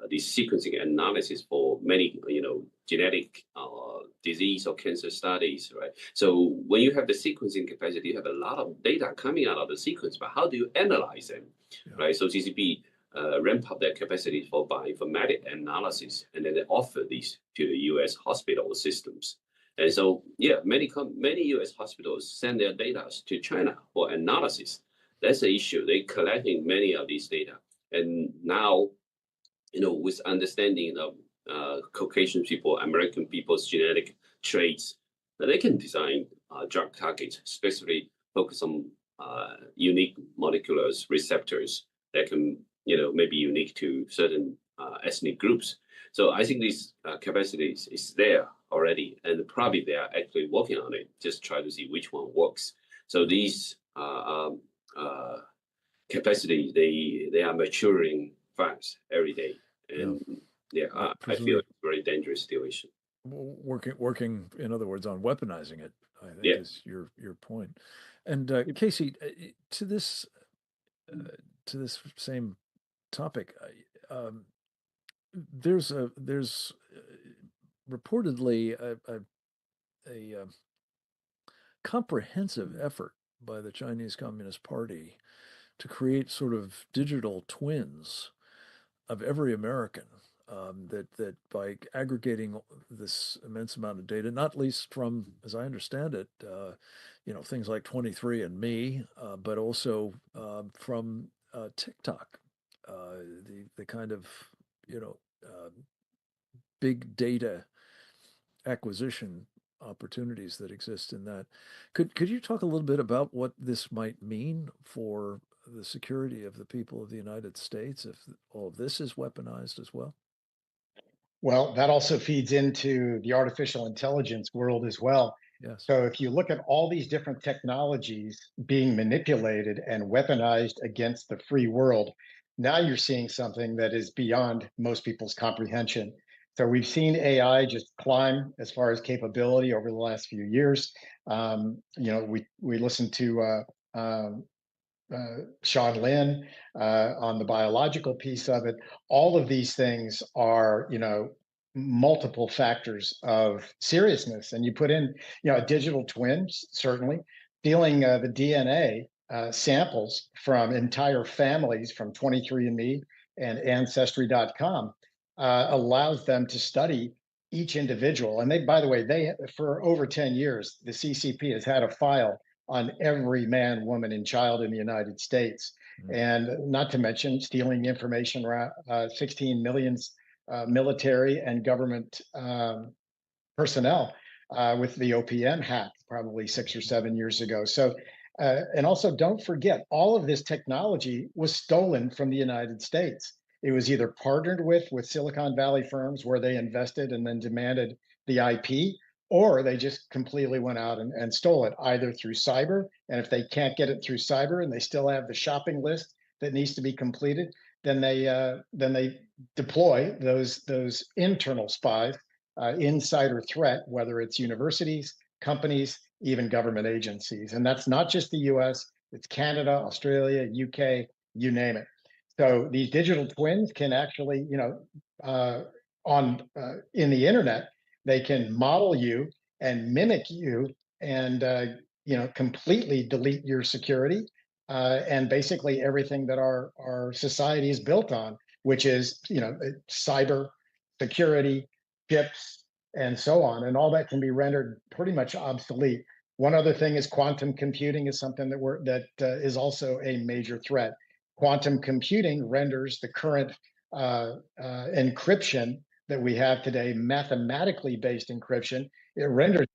the sequencing analysis for many, genetic disease or cancer studies, right? So when you have the sequencing capacity, you have a lot of data coming out of the sequence, but how do you analyze them, right? So CCP ramp up their capacity for bioinformatic analysis, and then they offer these to the U.S. hospital systems. And so, yeah, many U.S. hospitals send their data to China for analysis. That's the issue. They're collecting many of these data, and now, with understanding of Caucasian people, American people's genetic traits, they can design drug targets, especially focus on unique molecular receptors that can, maybe unique to certain ethnic groups. So I think this capacity is there already, and probably they are actually working on it, just try to see which one works. So these capacities, they are maturing fast every day. And I feel it's a very dangerous situation. Working, in other words, on weaponizing it, I think is your point. And Casey, to this same topic, there's reportedly a comprehensive effort by the Chinese Communist Party to create sort of digital twins of every American, that by aggregating this immense amount of data, not least from, as I understand it, things like 23andMe, but also from TikTok, the kind of big data acquisition opportunities that exist in that. Could you talk a little bit about what this might mean for the security of the people of the United States if all of this is weaponized as well? Well, that also feeds into the artificial intelligence world as well. Yes. So if you look at all these different technologies being manipulated and weaponized against the free world, now you're seeing something that is beyond most people's comprehension. So we've seen AI just climb as far as capability over the last few years. We listened to Sean Lin on the biological piece of it. All of these things are, multiple factors of seriousness. And you put in, a digital twin, certainly, stealing the DNA samples from entire families from 23andMe and Ancestry.com allows them to study each individual. And they, by the way, for over 10 years, the CCP has had a file on every man, woman, and child in the United States. And not to mention stealing information around 16 million military and government personnel with the OPM hack probably 6 or 7 years ago. So, and also don't forget, all of this technology was stolen from the United States. It was either partnered with Silicon Valley firms where they invested and then demanded the IP, or they just completely went out and stole it, either through cyber. And if they can't get it through cyber and they still have the shopping list that needs to be completed, then they deploy those internal spies, insider threat, whether it's universities, companies, even government agencies. And that's not just the US, it's Canada, Australia, UK, you name it. So these digital twins can actually, in the internet, they can model you and mimic you and, completely delete your security and basically everything that our society is built on, which is, cyber security, chips, and so on. And all that can be rendered pretty much obsolete. One other thing is quantum computing is something that is also a major threat. Quantum computing renders the current encryption that we have today, mathematically based encryption, it renders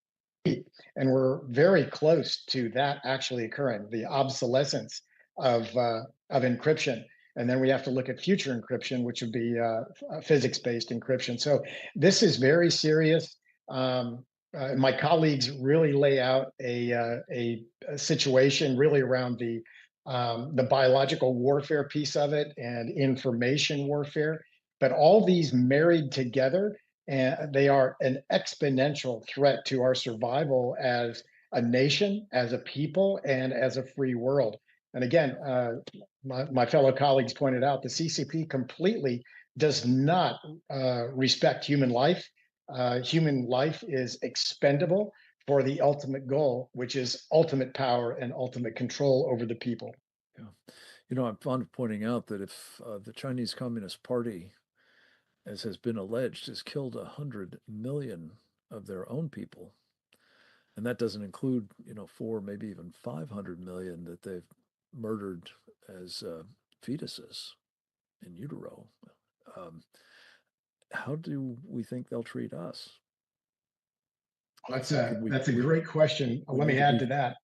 it, and we're very close to that actually occurring, the obsolescence of encryption. And then we have to look at future encryption, which would be physics-based encryption. So this is very serious. My colleagues really lay out a situation really around the biological warfare piece of it and information warfare. But all these married together, and they are an exponential threat to our survival as a nation, as a people, and as a free world. And again, my fellow colleagues pointed out the CCP completely does not respect human life. Human life is expendable for the ultimate goal, which is ultimate power and ultimate control over the people. Yeah. You know, I'm fond of pointing out that if the Chinese Communist Party, as has been alleged, has killed 100 million of their own people, and that doesn't include, 4, maybe even 500 million that they've murdered as fetuses in utero. How do we think they'll treat us? That's a great question. Let me add to that.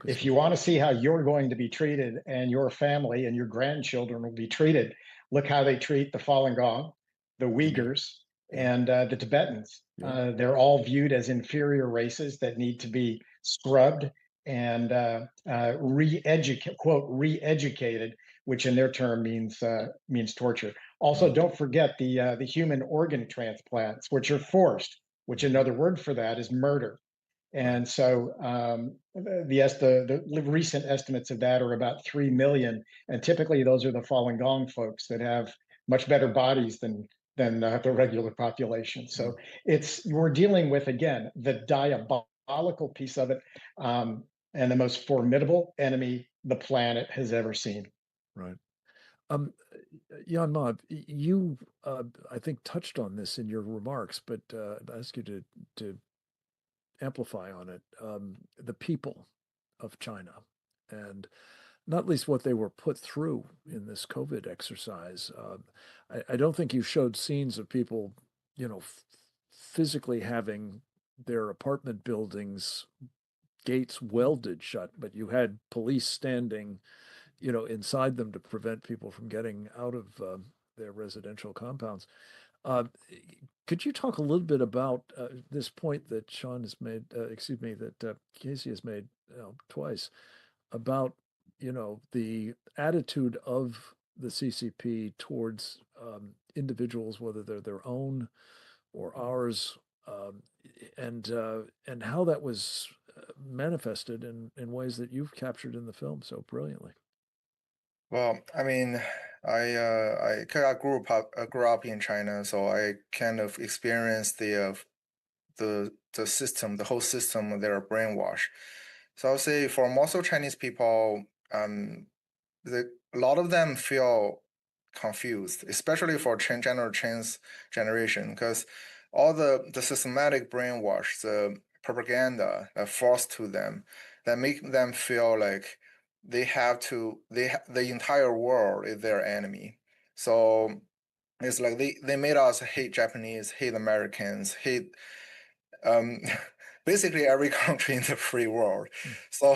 If you want to see how you're going to be treated and your family and your grandchildren will be treated, look how they treat the Falun Gong, the Uyghurs, and the Tibetans. They're all viewed as inferior races that need to be scrubbed and re-educated, which in their term means torture. Also, don't forget the human organ transplants, which are forced, which another word for that is murder. And so the recent estimates of that are about 3 million. And typically those are the Falun Gong folks that have much better bodies than the regular population. So we're dealing with, again, the diabolical piece of it, and the most formidable enemy the planet has ever seen. Right. Jan Ma, you, I think, touched on this in your remarks, but I'd ask you to amplify on it, the people of China, and not least what they were put through in this COVID exercise. I don't think you showed scenes of people, physically having their apartment buildings gates welded shut, but you had police standing, inside them to prevent people from getting out of their residential compounds. Could you talk a little bit about this point that Sean has made, that Casey has made twice, about, the attitude of the CCP towards individuals, whether they're their own or ours, and how that was manifested in ways that you've captured in the film so brilliantly? Well, I mean, I grew up in China, so I kind of experienced the system, the whole system of their brainwash. So I'll say for most of Chinese people, a lot of them feel confused, especially for Chinese generation, because all the systematic brainwash, the propaganda that forced to them, that make them feel like the entire world is their enemy. So it's like they made us hate Japanese, hate Americans, hate basically every country in the free world. So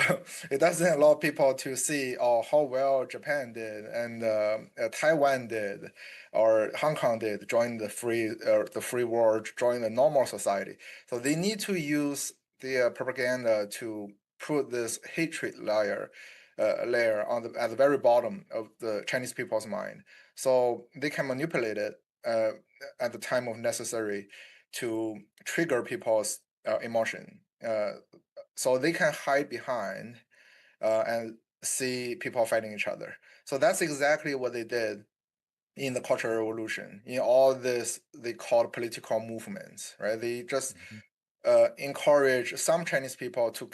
it doesn't allow people to see how well Japan did and Taiwan did or Hong Kong did join the free world, join the normal society. So they need to use the propaganda to put this hatred layer at the very bottom of the Chinese people's mind, so they can manipulate it at the time of necessary to trigger people's emotion, so they can hide behind and see people fighting each other. So that's exactly what they did in the Cultural Revolution, in all this they called political movements, right? They just encourage some Chinese people to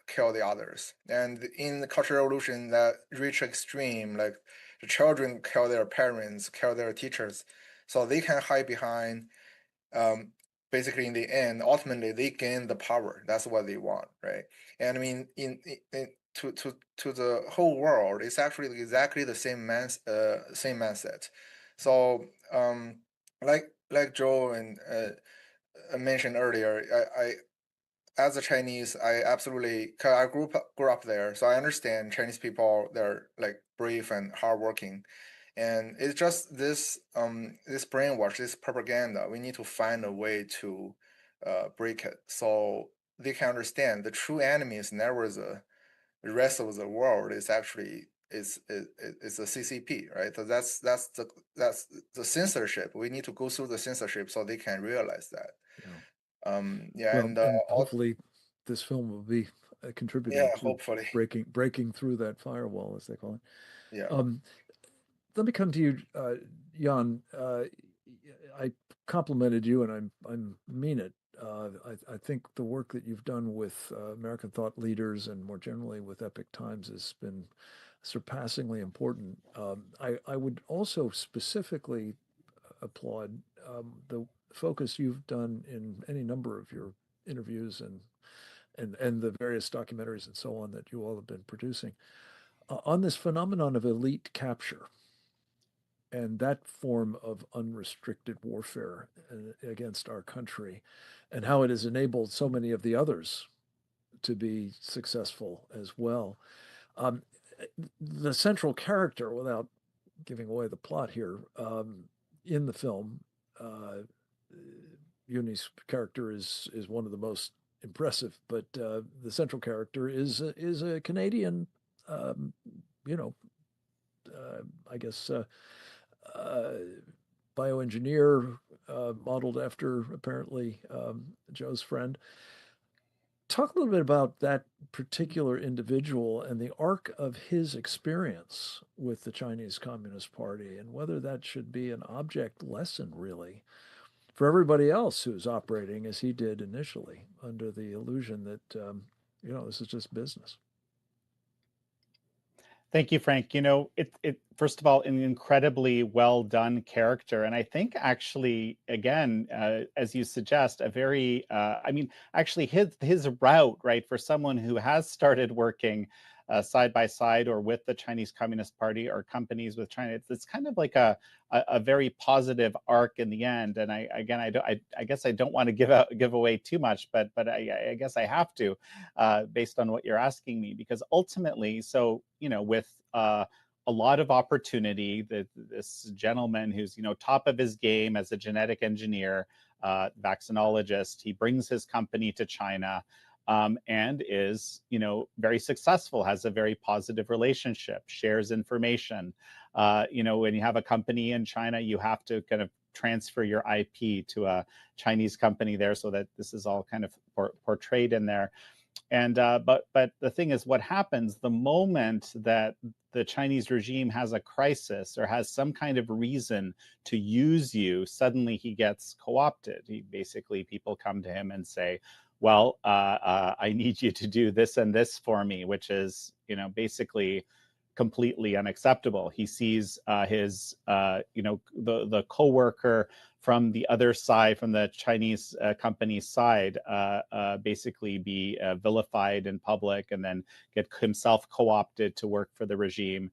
kill the others. And in the Cultural Revolution, that reached extreme, like the children kill their parents, kill their teachers, so they can hide behind. Basically, in the end, ultimately, they gain the power. That's what they want, right? And I mean, to the whole world, it's actually exactly the same mindset. So, like Joe and mentioned earlier, I as a Chinese, I absolutely, cause I grew up there, so I understand Chinese people. They're like brave and hardworking, and it's just this this brainwash, this propaganda. We need to find a way to break it, so they can understand the true enemy is never the rest of the world. It's actually it's the CCP, right? So that's the censorship. We need to go through the censorship so they can realize that. Well, and hopefully this film will be contributing to hopefully breaking through that firewall, as they call it. Yeah. Let me come to you, Jan, I complimented you, and I mean it. I think the work that you've done with American thought leaders and more generally with Epoch Times has been surpassingly important. I would also specifically applaud the focus you've done in any number of your interviews and the various documentaries and so on that you all have been producing on this phenomenon of elite capture and that form of unrestricted warfare against our country, and how it has enabled so many of the others to be successful as well. The central character, without giving away the plot here, in the film, Yuni's character is one of the most impressive, but the central character is a Canadian, I guess, bioengineer, modeled after apparently Joe's friend. Talk a little bit about that particular individual and the arc of his experience with the Chinese Communist Party, and whether that should be an object lesson, really, for everybody else who's operating as he did initially, under the illusion that, this is just business. Thank you, Frank. It first of all, an incredibly well done character. And I think actually, again, as you suggest, a very, actually his route, right, for someone who has started working side by side or with the Chinese Communist Party or companies with China, it's kind of like a very positive arc in the end. And I guess I don't want to give away too much, but I guess I have to, based on what you're asking me, because ultimately, so with a lot of opportunity, this gentleman who's top of his game as a genetic engineer, vaccinologist, he brings his company to China. And is, very successful, has a very positive relationship, shares information. When you have a company in China, you have to kind of transfer your IP to a Chinese company there, so that this is all kind of portrayed in there. And but the thing is, what happens the moment that the Chinese regime has a crisis or has some kind of reason to use you, suddenly he gets co-opted. People come to him and say, well, I need you to do this and this for me, which is, basically completely unacceptable. He sees his, the coworker from the other side, from the Chinese company's side, basically be vilified in public and then get himself co-opted to work for the regime.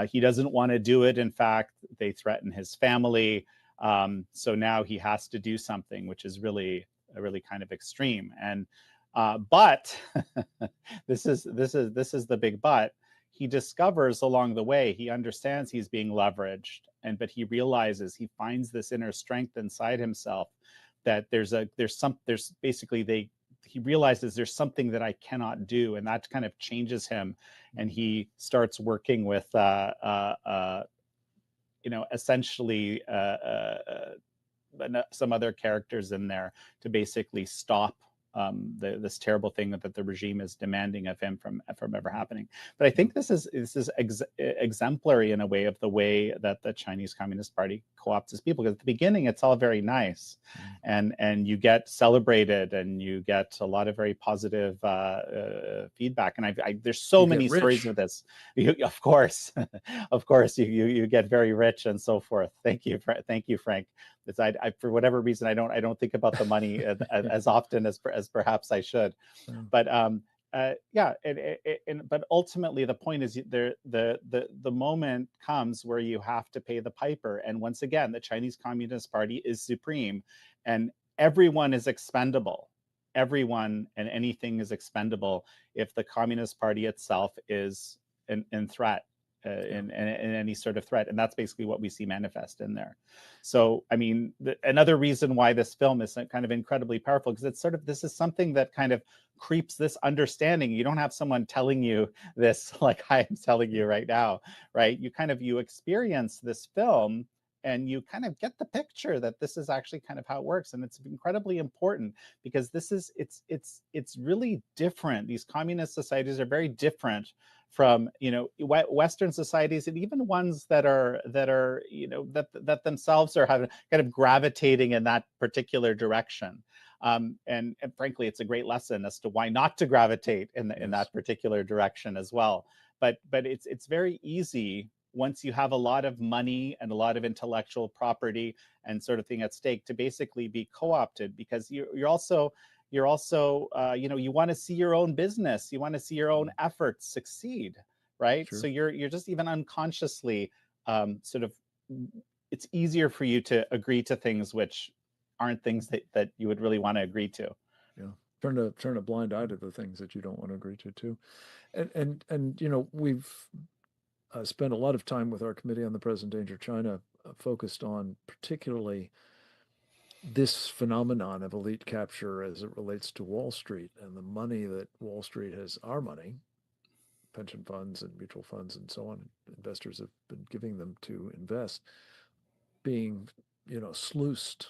He doesn't want to do it. In fact, they threaten his family. So now he has to do something, which is really kind of extreme. And but this is the big but. He discovers along the way, he understands he's being leveraged, but he realizes, he finds this inner strength inside himself that he realizes there's something that I cannot do, and that kind of changes him, and he starts working with essentially some other characters in there to basically stop this terrible thing that the regime is demanding of him from ever happening. But I think this is exemplary in a way of the way that the Chinese Communist Party co-opts its people. Because at the beginning, it's all very nice, and you get celebrated, and you get a lot of very positive feedback. And there's so many stories of this. Of course, you get very rich and so forth. Thank you, Frank. I for whatever reason, I don't think about the money as often as perhaps I should, but but ultimately the point is the moment comes where you have to pay the piper, and once again the Chinese Communist Party is supreme, and everyone is expendable. Everyone and anything is expendable if the Communist Party itself is in threat. In any sort of threat, and that's basically what we see manifest in there. So, I mean, another reason why this film is kind of incredibly powerful, because it's this is something that kind of creeps this understanding. You don't have someone telling you this like I am telling you right now, right? You experience this film, and you kind of get the picture that this is actually kind of how it works. And it's incredibly important, because it's really different. These communist societies are very different from Western societies, and even ones that are that themselves are kind of gravitating in that particular direction. And frankly, it's a great lesson as to why not to gravitate in that particular direction as well. But it's very easy once you have a lot of money and a lot of intellectual property and sort of thing at stake to basically be co-opted, because you're also you want to see your own business, you want to see your own efforts succeed, right? Sure. So you're just even unconsciously it's easier for you to agree to things which aren't things that you would really want to agree to. Yeah, turn a blind eye to the things that you don't want to agree to too. And we've spent a lot of time with our Committee on the Present Danger China focused on particularly this phenomenon of elite capture as it relates to Wall Street and the money that Wall Street has, our money, pension funds and mutual funds and so on, investors have been giving them to invest, being, sluiced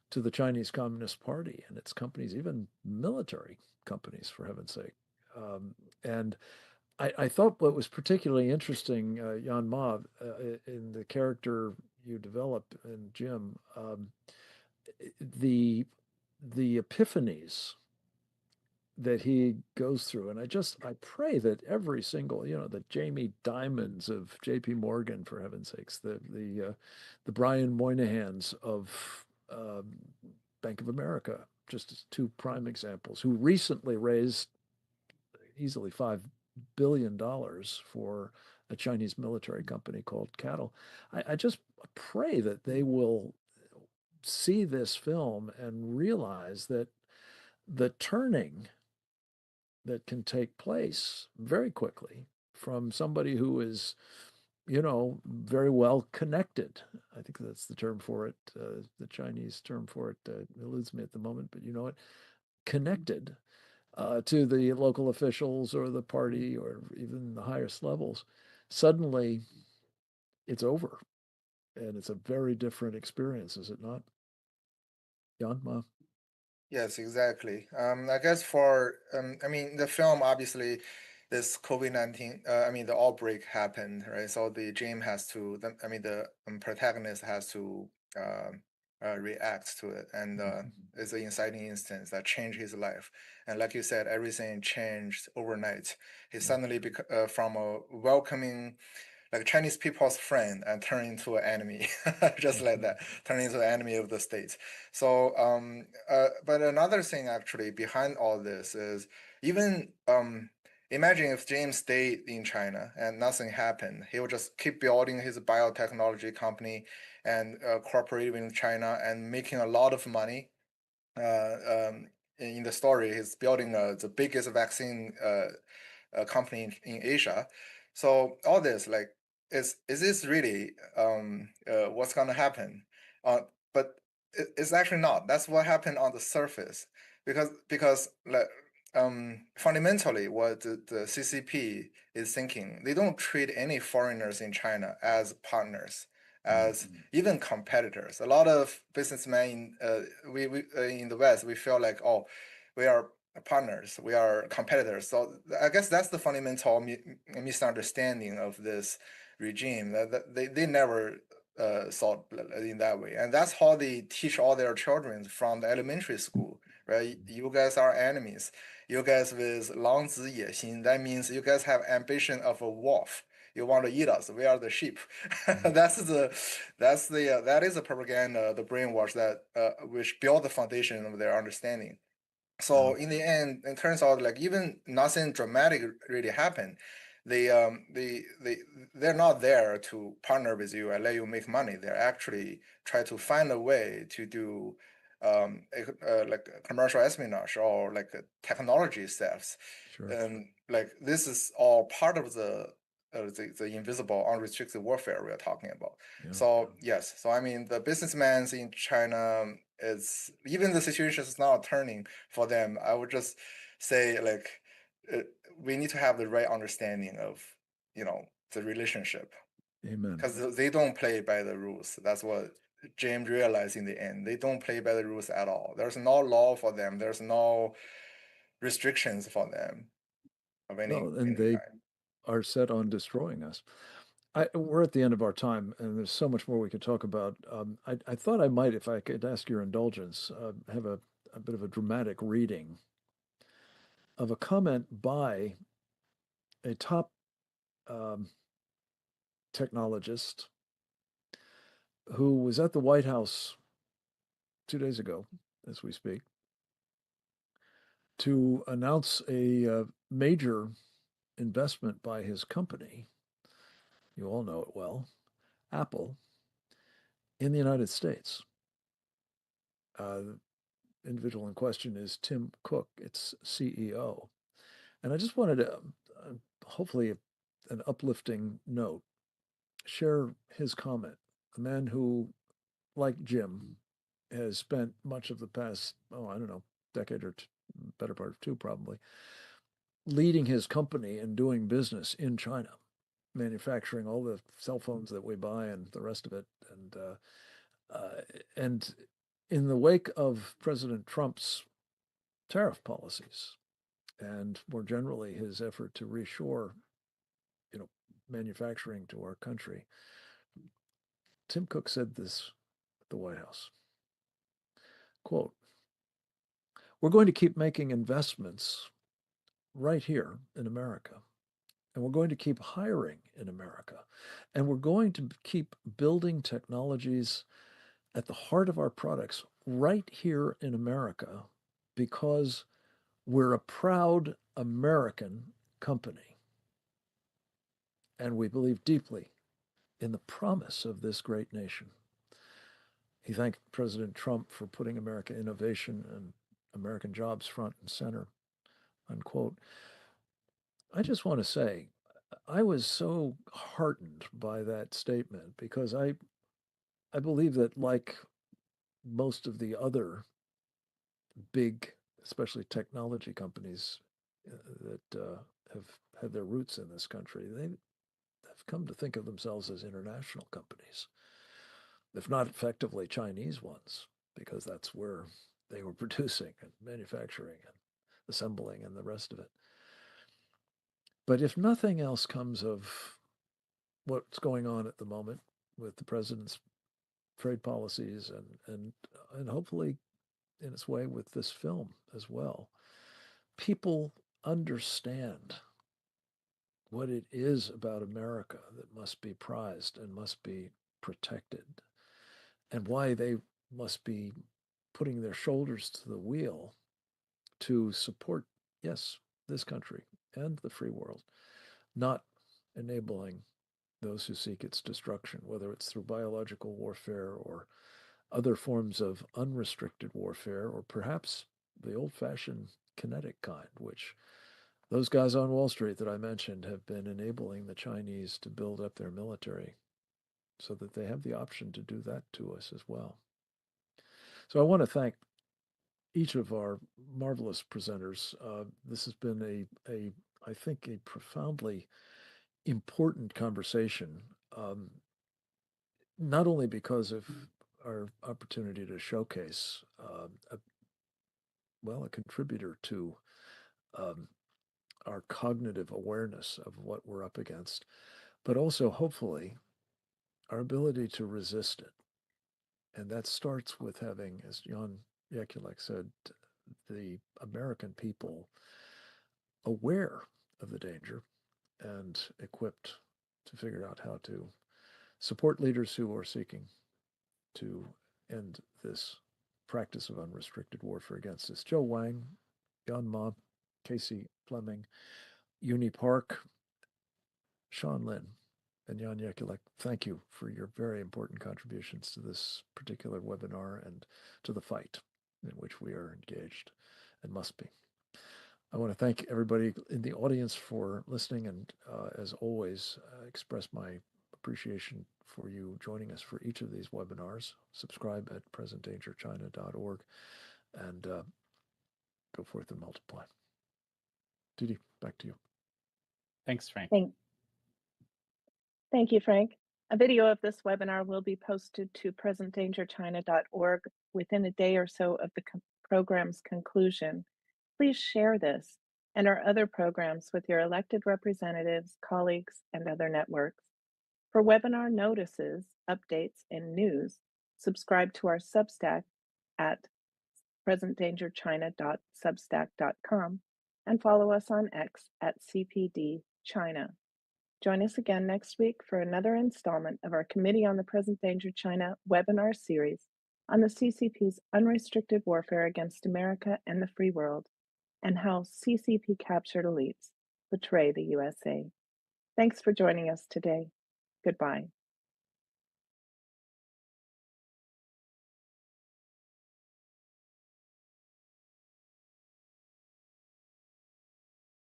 to the Chinese Communist Party and its companies, even military companies, for heaven's sake. And I thought what was particularly interesting, Yan Ma, in the character you developed in Jim, the epiphanies that he goes through. And I pray that every single, the Jamie Dimons of J.P. Morgan, for heaven's sakes, the Brian Moynahans of Bank of America, just as two prime examples, who recently raised easily $5 billion for a Chinese military company called Cattle. I just pray that they will see this film and realize that the turning that can take place very quickly from somebody who is, very well connected. I think that's the term for it. The Chinese term for it eludes me at the moment, but you know it. Connected to the local officials or the party or even the highest levels. Suddenly, it's over, and it's a very different experience, is it not? Jan Ma? Yes, exactly. I guess the film, obviously, this COVID-19, the outbreak happened, right? So the protagonist has to react to it. And it's an inciting instance that changed his life. And like you said, everything changed overnight. He suddenly, from a welcoming, like Chinese people's friend, and turn into an enemy, just like that, turn into an enemy of the state. So, but another thing actually behind all this is even imagine if James stayed in China and nothing happened. He would just keep building his biotechnology company and cooperating with China and making a lot of money. In the story, he's building the biggest vaccine company in Asia. So all this, like, is this really what's going to happen? But it's actually not. That's what happened on the surface, because like fundamentally, what the CCP is thinking, they don't treat any foreigners in China as partners, as even competitors. A lot of businessmen in the West, we feel like, oh, we are partners, we are competitors. So I guess that's the fundamental misunderstanding of this regime, that they never thought in that way. And that's how they teach all their children from the elementary school, right? You guys are enemies. You guys with 狼子野心, that means you guys have ambition of a wolf. You want to eat us. We are the sheep. That is the propaganda, the brainwash that which built the foundation of their understanding. So in the end, it turns out like even nothing dramatic really happened. They're not there to partner with you and let you make money. They're actually try to find a way to do like commercial espionage or like technology thefts. Sure. And like this is all part of the invisible unrestricted warfare we are talking about. Yeah. So yes, so I mean the businessmen in China, it's even the situation is not turning for them. I would just say like we need to have the right understanding of the relationship. Amen. Because they don't play by the rules. That's what James realized in the end. They don't play by the rules at all. There's no law for them. There's no restrictions for them of any kind. are set on destroying us. We're at the end of our time, and there's so much more we could talk about. I thought I might, if I could ask your indulgence, have a bit of a dramatic reading of a comment by a top technologist who was at the White House 2 days ago, as we speak, to announce a major investment by his company, you all know it well, Apple, in the United States. The individual in question is Tim Cook, its CEO. And I just wanted to, hopefully an uplifting note, share his comment. A man who, like Jim, has spent much of the past, decade or better part of two probably, leading his company and doing business in China, manufacturing all the cell phones that we buy and the rest of it. And in the wake of President Trump's tariff policies, and more generally his effort to reshore, manufacturing to our country, Tim Cook said this at the White House, quote, "We're going to keep making investments right here in America, and we're going to keep hiring in America, and we're going to keep building technologies at the heart of our products right here in America because we're a proud American company, and we believe deeply in the promise of this great nation." He thanked President Trump for putting American innovation and American jobs front and center, unquote. I just want to say, I was so heartened by that statement because I believe that, like most of the other big, especially technology companies that have had their roots in this country, they have come to think of themselves as international companies, if not effectively Chinese ones, because that's where they were producing and manufacturing and assembling and the rest of it. But if nothing else comes of what's going on at the moment with the president's trade policies and hopefully in its way with this film as well, people understand what it is about America that must be prized and must be protected, and why they must be putting their shoulders to the wheel to support, yes, this country and the free world, not enabling those who seek its destruction, whether it's through biological warfare or other forms of unrestricted warfare, or perhaps the old-fashioned kinetic kind, which those guys on Wall Street that I mentioned have been enabling the Chinese to build up their military so that they have the option to do that to us as well. So I want to thank each of our marvelous presenters. This has been I think, a profoundly important conversation, not only because of our opportunity to showcase a contributor to our cognitive awareness of what we're up against, but also hopefully our ability to resist it. And that starts with having, as Jan Jekulek said, the American people aware of the danger and equipped to figure out how to support leaders who are seeking to end this practice of unrestricted warfare against us. Joe Wang, Jan Ma, Casey Fleming, Uni Park, Sean Lin, and Jan Jekulek, thank you for your very important contributions to this particular webinar and to the fight in which we are engaged and must be. I want to thank everybody in the audience for listening, and as always, express my appreciation for you joining us for each of these webinars. Subscribe at presentdangerchina.org and go forth and multiply. Didi, back to you. Thanks, Frank. Thank you, Frank. A video of this webinar will be posted to presentdangerchina.org within a day or so of the program's conclusion. Please share this and our other programs with your elected representatives, colleagues, and other networks. For webinar notices, updates, and news, subscribe to our Substack at presentdangerchina.substack.com and follow us on X at CPD China. Join us again next week for another installment of our Committee on the Present Danger China webinar series on the CCP's unrestricted warfare against America and the free world, and how CCP captured elites betray the USA. Thanks for joining us today. Goodbye.